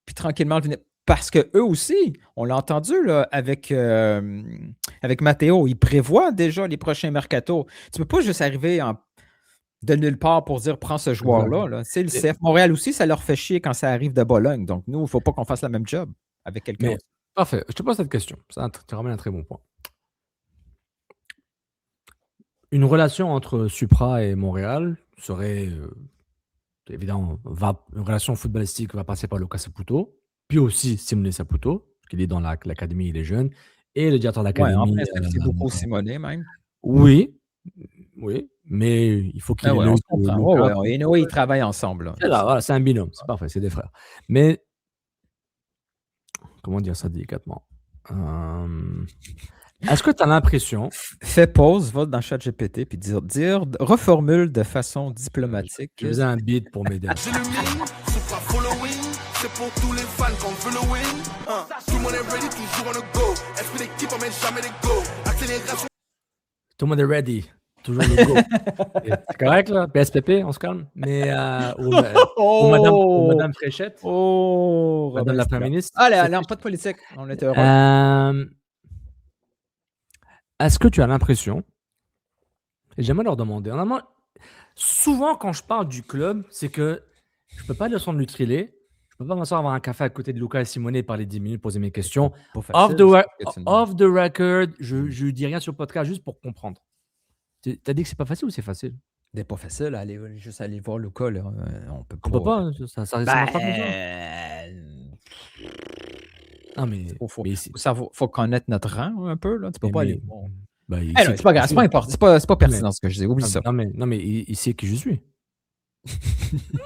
Puis tranquillement, parce qu'eux aussi, on l'a entendu là, avec Matteo, ils prévoient déjà les prochains mercatos. Tu ne peux pas juste arriver de nulle part pour dire prends ce joueur-là. Là. Le CF Montréal aussi, ça leur fait chier quand ça arrive de Bologne. Donc nous, il ne faut pas qu'on fasse la même job avec quelqu'un.
Parfait. Je te pose cette question. Tu ramènes un très bon point. Une relation entre Supra et Montréal serait, évidemment, une relation footballistique va passer par Luca Saputo, puis aussi Simone Saputo, qui est dans l'académie, il est jeune, et le directeur de l'académie.
Ouais, en fait, c'est beaucoup Simone même.
Oui, mais il faut qu'il ait
ils travaillent ensemble.
Voilà, c'est un binôme, c'est parfait, c'est des frères. Mais, comment dire ça délicatement? Est-ce que tu as l'impression...
Fais pause, va dans ChatGPT puis reformule de façon diplomatique.
Je faisais un beat pour m'aider.
C'est le mine, c'est pas following, c'est pour tous les fans qu'on veut le win. Tout le monde est ready, toujours on the go. Esprit d'équipe, on met jamais les go. Accélération.
Tout le monde est ready, toujours le go. C'est correct là, PSPP, on se calme. Mais ou Madame Fréchette, Madame la Première ministre.
Allez, pas de politique, on était heureux.
Est-ce que tu as l'impression, et j'aimerais leur demander, souvent quand je parle du club, c'est que je ne peux pas descendre le trilé, je ne peux pas m'asseoir avoir un café à côté de Luca et Simone et parler 10 minutes, poser mes questions. Off the record, je ne dis rien sur le podcast juste pour comprendre. Tu as dit que c'est pas facile ou c'est facile?
C'est pas facile, juste aller voir Luca. Là. On peut
pas, ça marche pas comme ça. Non, mais
faut connaître notre rang un peu. Là. Tu peux pas aller.
C'est
pas grave, c'est pas pertinent ce que je dis. Oublie ça.
Non, mais il sait qui je suis.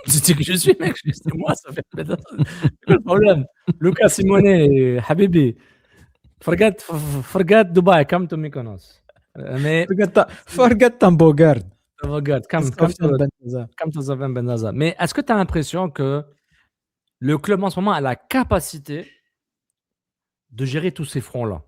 Tu sais qui je suis, mec. C'est moi, ça fait quoi le problème? Luca Simone, Habibi. Forget Dubai, come to Mykonos.
Forget Tambogard.
Come to Zaven Benzaza. Mais est-ce que tu as l'impression que le club en ce moment a la capacité de gérer tous ces fronts-là?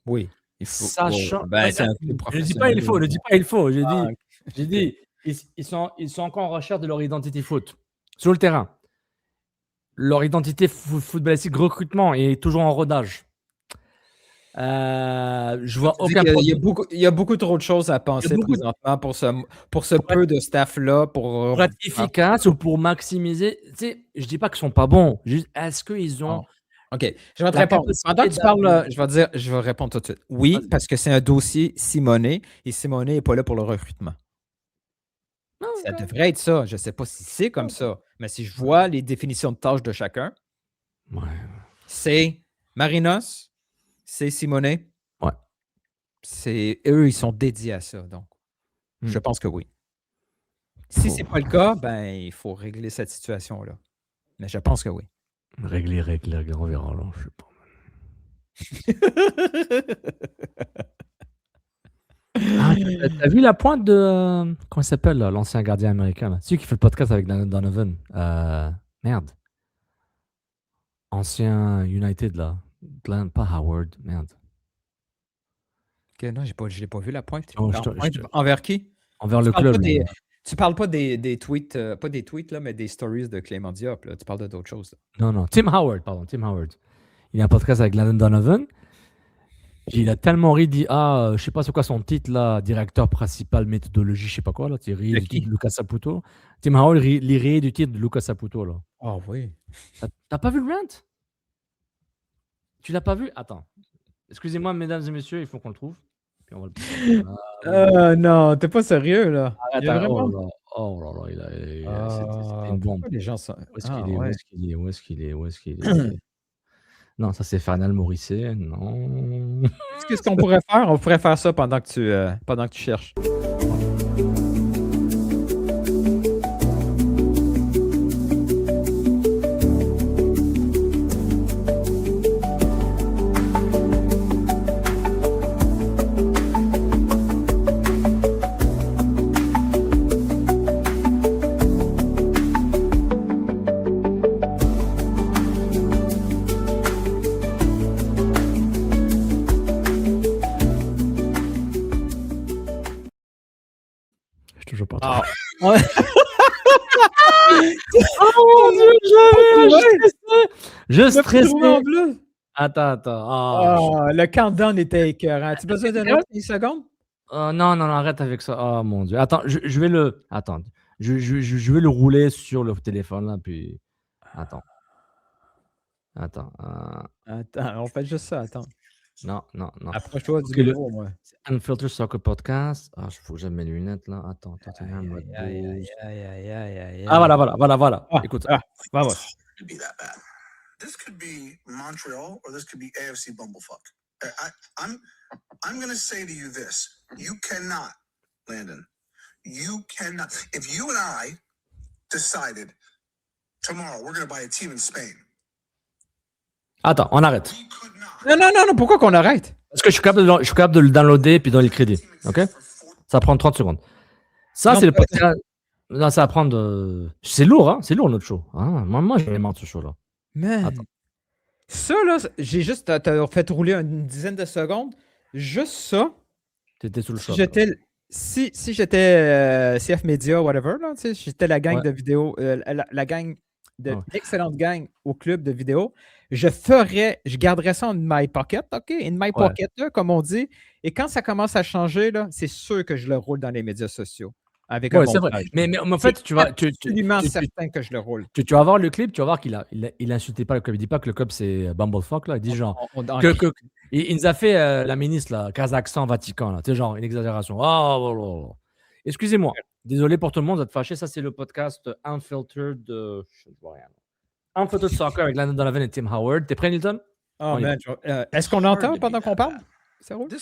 Oui. Il faut.
Sachant.
Je
ne dis pas il faut. J'ai dit, ils sont encore en recherche de leur identité foot sur le terrain. Leur identité footballistique, recrutement est toujours en rodage. Je vois aucun
problème. Il y a beaucoup trop de choses à penser présentement pour ce peu de staff-là. Pour
être efficace ou pour maximiser. Tu sais, je dis pas qu'ils sont pas bons. Juste, est-ce qu'ils ont.
OK. Je vais te répondre. Pendant que tu parles, je vais répondre tout de suite. Oui, parce que c'est un dossier Simone et Simone n'est pas là pour le recrutement. Ça devrait être ça. Je ne sais pas si c'est comme ça. Mais si je vois les définitions de tâches de chacun, c'est Marinos. C'est Simone.
Ouais.
Eux, ils sont dédiés à ça. Donc, je pense que oui. Si ce n'est pas le cas, il faut régler cette situation-là. Mais je pense que oui.
Régler, on verra. Là, je sais pas. T'as vu la pointe de... comment il s'appelle, là, l'ancien gardien américain là? Celui qui fait le podcast avec Donovan. Merde. Ancien United, là. Pas Howard, merde.
Okay, non, je l'ai pas vu la pointe.
Pointe
envers qui?
Envers le club.
Tu parles pas des tweets, pas des tweets, là, mais des stories de Clément Diop. Là. Tu parles d'autres choses.
Là. Non. Tim Howard. Il y a un podcast avec Landon Donovan. Il a tellement ri, dit je sais pas c'est quoi son titre là, directeur principal méthodologie, je sais pas quoi là, tu ris du titre de Lucas Saputo. Tim Howard rit du titre de Lucas Saputo là.
Ah oui.
T'as pas vu le rant? Tu l'as pas vu? Attends. Excusez-moi, mesdames et messieurs, il faut qu'on le trouve. Puis on va le...
non, t'es pas sérieux là.
Arrête, oh là là, c'était une bombe.
Les gens sont...
Où est-ce qu'il est? Non, ça c'est Fernand Morisset, non.
Qu'est-ce qu'on pourrait faire? On pourrait faire ça pendant que tu cherches.
Toujours pas.
Oh
mon Dieu, je stressais. Attends.
Le countdown était écœurant. Tu as besoin d'une autre 10 secondes?
Non, arrête avec ça. Oh mon Dieu. Attends, je vais le. Attends. Je vais le rouler sur le téléphone là, puis. Attends.
Attends, on fait juste ça, attends.
Non.
Approche-toi du micro, moi.
C'est Unfiltered Soccer Podcast. Il faut que j'aime mes lunettes là. Attends. Voilà. Écoute.
Vamos.
This could be Montreal or this could be AFC Bumblefuck. I'm going to say to you this. You cannot, Landon, if you and I decided tomorrow we're going to buy a team in Spain.
Attends, on arrête.
Non, pourquoi qu'on arrête?
Parce que je suis capable de le downloader puis dans les crédits. OK? Ça va prendre 30 secondes. Ça, c'est le podcast. Non, ça va prendre. C'est lourd, hein? C'est lourd notre show. Moi, j'ai marre de ce show-là.
Man. Attends. Ça, là, j'ai juste. T'as fait rouler une dizaine de secondes. Juste ça.
T'étais sous le choc.
Si j'étais CF Media, whatever, là, j'étais la gang de vidéo, la gang l'excellente gang au club de vidéo, je garderais ça en my pocket, OK? In my pocket, là, comme on dit. Et quand ça commence à changer, là, c'est sûr que je le roule dans les médias sociaux. Avec
c'est vrai. Mais en fait, tu vas.
Absolument certain que je le roule.
Tu vas voir le clip, tu vas voir qu'il insultait pas le club. Il dit pas que le club c'est Bumblefuck, là. Il dit genre. Il nous a fait la ministre, là, Kazakhstan, Vatican, là. Tu sais, genre, une exagération. Excusez-moi. Désolé pour tout le monde d'être fâché. Ça, c'est le podcast Unfiltered. Je ne vois rien. Unfiltered Soccer avec Landon Donovan et Tim Howard. T'es prêt, Nilton?
Est-ce qu'on entend pendant qu'on parle? C'est rouge?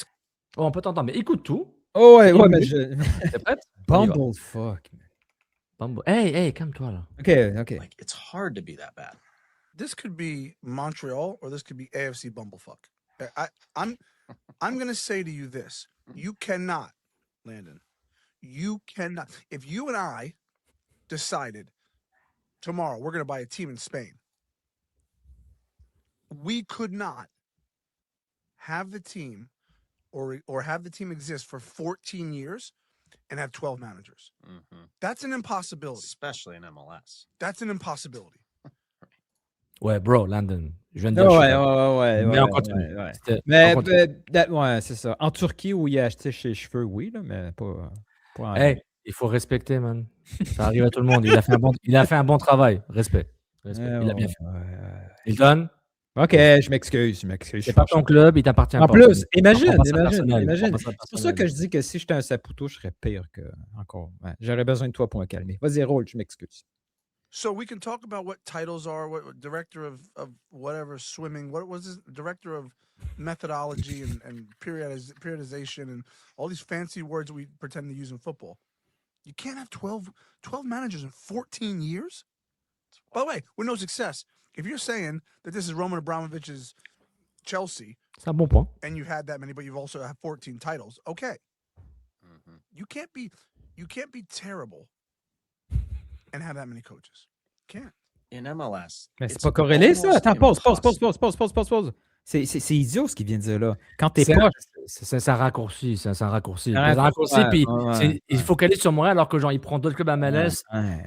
On peut t'entendre, mais écoute tout.
Ouais, mais
T'es prête?
Bumblefuck.
Hey, calme-toi là.
OK.
Like, it's hard to be that bad.
This could be Montreal or this could be AFC Bumblefuck. I'm going to say to you this. You cannot, Landon. You cannot. If you and I decided tomorrow we're going to buy a team in Spain, we could not have the team or have the team exist for 14 years and have 12 managers. Mm-hmm. That's an impossibility.
Especially in MLS.
That's an impossibility.
Ouais, bro, Landon. Je viens de dire.
Ouais.
Mais on continue.
Mais c'est ça. En Turquie, où il a acheté ses cheveux, oui, là, mais pas en...
il faut respecter, man. Ça arrive à tout le monde. Il a fait un bon travail. Respect. Il a bien fait. Hilton?
OK, je m'excuse.
C'est pas ton club, il t'appartient pas.
En plus, imagine. C'est pour ça que je dis que si j'étais un Saputo, je serais pire que encore. Ouais, j'aurais besoin de toi pour me calmer. Vas-y, roule, je m'excuse.
So we can talk about what titles are, what director of whatever swimming, what was this, director of methodology and periodization and all these fancy words we pretend to use in football. You can't have 12 managers in 14 years? By the way, with no success. If you're saying that this is Roman Abramovich's Chelsea,
c'est un bon point.
And you had that many, but you've also had 14 titles. Okay, you can't be terrible and have that many coaches. Can't.
In MLS.
Mais c'est pas corrélé ça. Attends, pause. C'est idiot ce qu'il vient de dire là. Quand t'es pas.
C'est un raccourci. Puis il faut qu'aller sur Montréal alors que genre il prend d'autres clubs à MLS.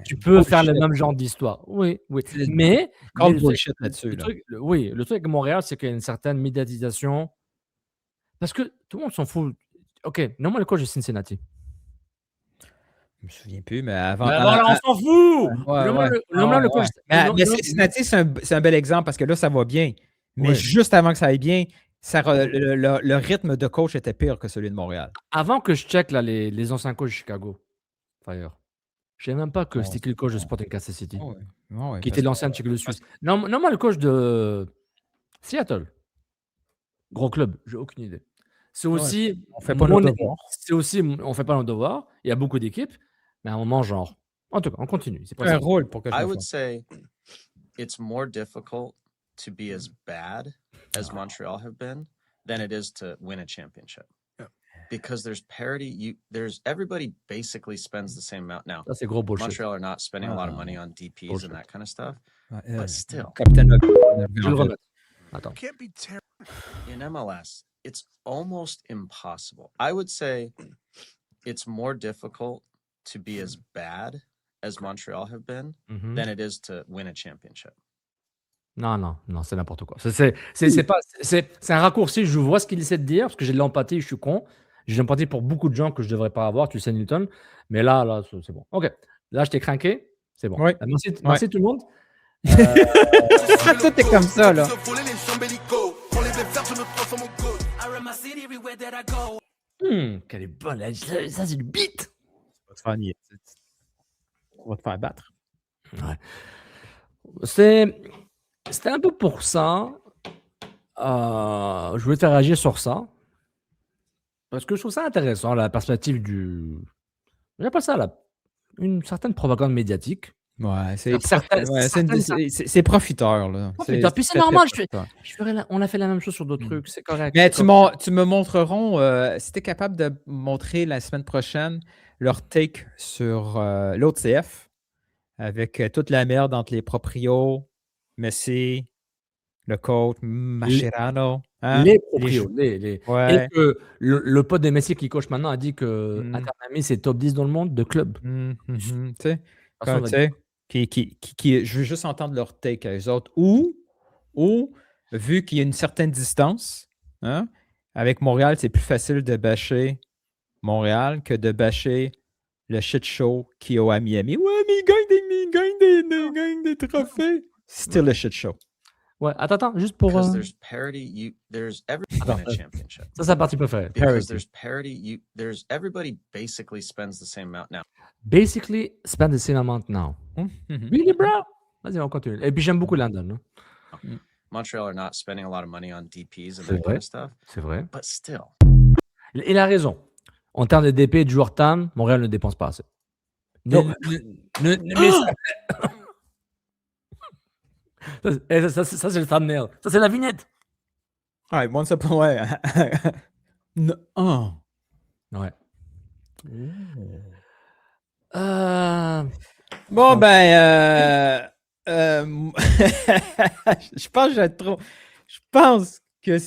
Tu peux faire le même genre d'histoire. Oui. Mais
bullshit là-dessus.
Le truc avec Montréal, c'est qu'il y a une certaine médiatisation Parce que tout le monde s'en fout. OK, nomme-moi le coach de Cincinnati.
Je me souviens plus, mais avant.
Voilà, on s'en fout!
Nomme-moi le coach. Mais Cincinnati, c'est un bel exemple parce que là, ça va bien. Mais juste avant que ça aille bien, le rythme de coach était pire que celui de Montréal.
Avant que je check là, les anciens coachs de Chicago Fire, je ne savais même pas que c'était qui le coach de Sporting Kansas City, qui était l'ancien de Chicago Suisse. Non, moi, le coach de Seattle, gros club, j'ai aucune idée. C'est aussi.
On fait pas nos devoirs.
C'est aussi, on fait pas nos devoirs. Il y a beaucoup d'équipes, mais à un moment, genre. En tout cas, on continue.
C'est pas un rôle pour que je
I would say it's more difficult to be as bad as Montreal have been than it is to win a championship. Because there's parity, everybody basically spends the same amount now.
Ça, c'est gros bullshit.
Montreal are not spending a lot of money on DPs and that kind of stuff. But still,
Je le remets. Attends.
Can't be terrible.
In MLS, it's almost impossible. I would say it's more difficult to be as bad as Montreal have been than it is to win a championship.
Non, c'est n'importe quoi. C'est un raccourci. Je vois ce qu'il essaie de dire parce que j'ai de l'empathie. Je suis con. J'ai de l'empathie pour beaucoup de gens que je ne devrais pas avoir. Tu sais, Newton. Mais là, c'est bon. OK. Là, je t'ai craqué. C'est bon.
Ouais.
Merci tout le monde.
Tout est comme ça, là.
Quelle est bonne. Ça, c'est du beat.
On va te faire battre.
Ouais. C'était un peu pour ça. Je voulais te faire réagir sur ça. Parce que je trouve ça intéressant, la perspective du. J'appelle ça une certaine propagande médiatique.
Ouais, c'est profiteur, là.
Puis c'est normal. On a fait la même chose sur d'autres trucs. C'est correct.
Mais tu me montreront, si tu es capable de montrer la semaine prochaine leur take sur l'autre CF avec toute la merde entre les proprios, Messi, le coach, Mascherano. Hein?
Les proprios. Ouais. Et que le pote de Messi qui coach maintenant a dit que Inter Miami, c'est top 10 dans le monde de club.
Tu sais, je veux juste entendre leur take à eux autres. Ou vu qu'il y a une certaine distance, hein, avec Montréal, c'est plus facile de bâcher Montréal que de bâcher le shit show qu'il y a à Miami. Ouais, mais ils gagnent des trophées. Still le shit show.
Ouais, attends, juste pour.
There's parity, there's everybody in a championship.
Ça, c'est la partie préférée.
Because there's parity, everybody basically spends the same amount now.
Basically spend the same amount now. Really, bro? Vas-y, on continue. Et puis j'aime beaucoup Landon.
Montreal are not spending a lot of money on DPs and that kind of stuff.
C'est vrai.
But still.
Il a raison. En termes de DP et de joueurs TAM, Montréal ne dépense pas assez. Ça, c'est le thumbnail. Ça, c'est la vignette.
Ouais, moi, ça peut. Ouais.
Ouais.
Bon, ben. Je pense que je vais être trop. Je pense que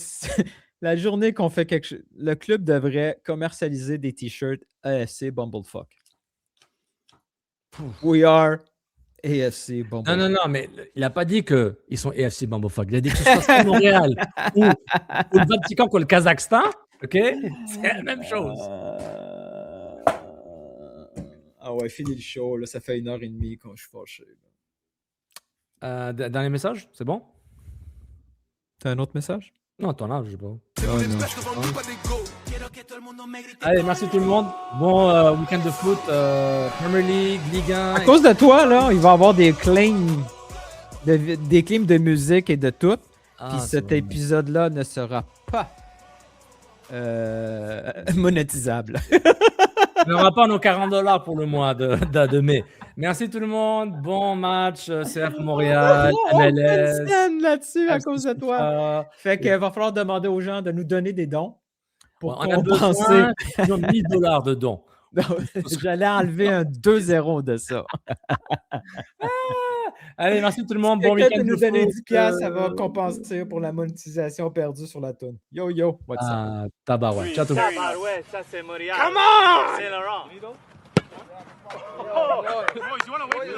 la journée qu'on fait quelque chose, le club devrait commercialiser des t-shirts AFC Bumblefuck. We are AFC Bumblefuck.
Non, mais il n'a pas dit qu'ils sont AFC Bumblefuck. Il a dit que ce soit Montréal ou le Vatican ou le Kazakhstan. OK? C'est la même chose.
Ah ouais, fini le show. Là, ça fait 1h30 quand je suis fâché.
Dans les messages, c'est bon?
T'as un autre message?
Non, t'en as, je sais pas. Allez, merci tout le monde. Bon week-end de foot, Premier League, Ligue 1.
À cause de toi, là, il va y avoir des claims de musique et de tout. Puis cet épisode-là ne sera pas monétisable.
On n'aura pas nos $40 pour le mois de mai. Merci tout le monde. Bon match, CF Montréal, MLS.
On là-dessus à cause de toi. Fait qu'il va falloir demander aux gens de nous donner des dons pour compenser.
Ils ont $1000 de dons.
J'allais enlever un 2-0 de ça.
Allez, merci tout le monde. Bon week-end.
Nous donner 10$, ça va compenser pour la monétisation perdue sur la toune. Yo, what's up?
Tabarouette. Ciao tout le monde.
Tabarouette, ça c'est Montréal.
Come on!
C'est Laurent.
Boys, you want to win?
9-5.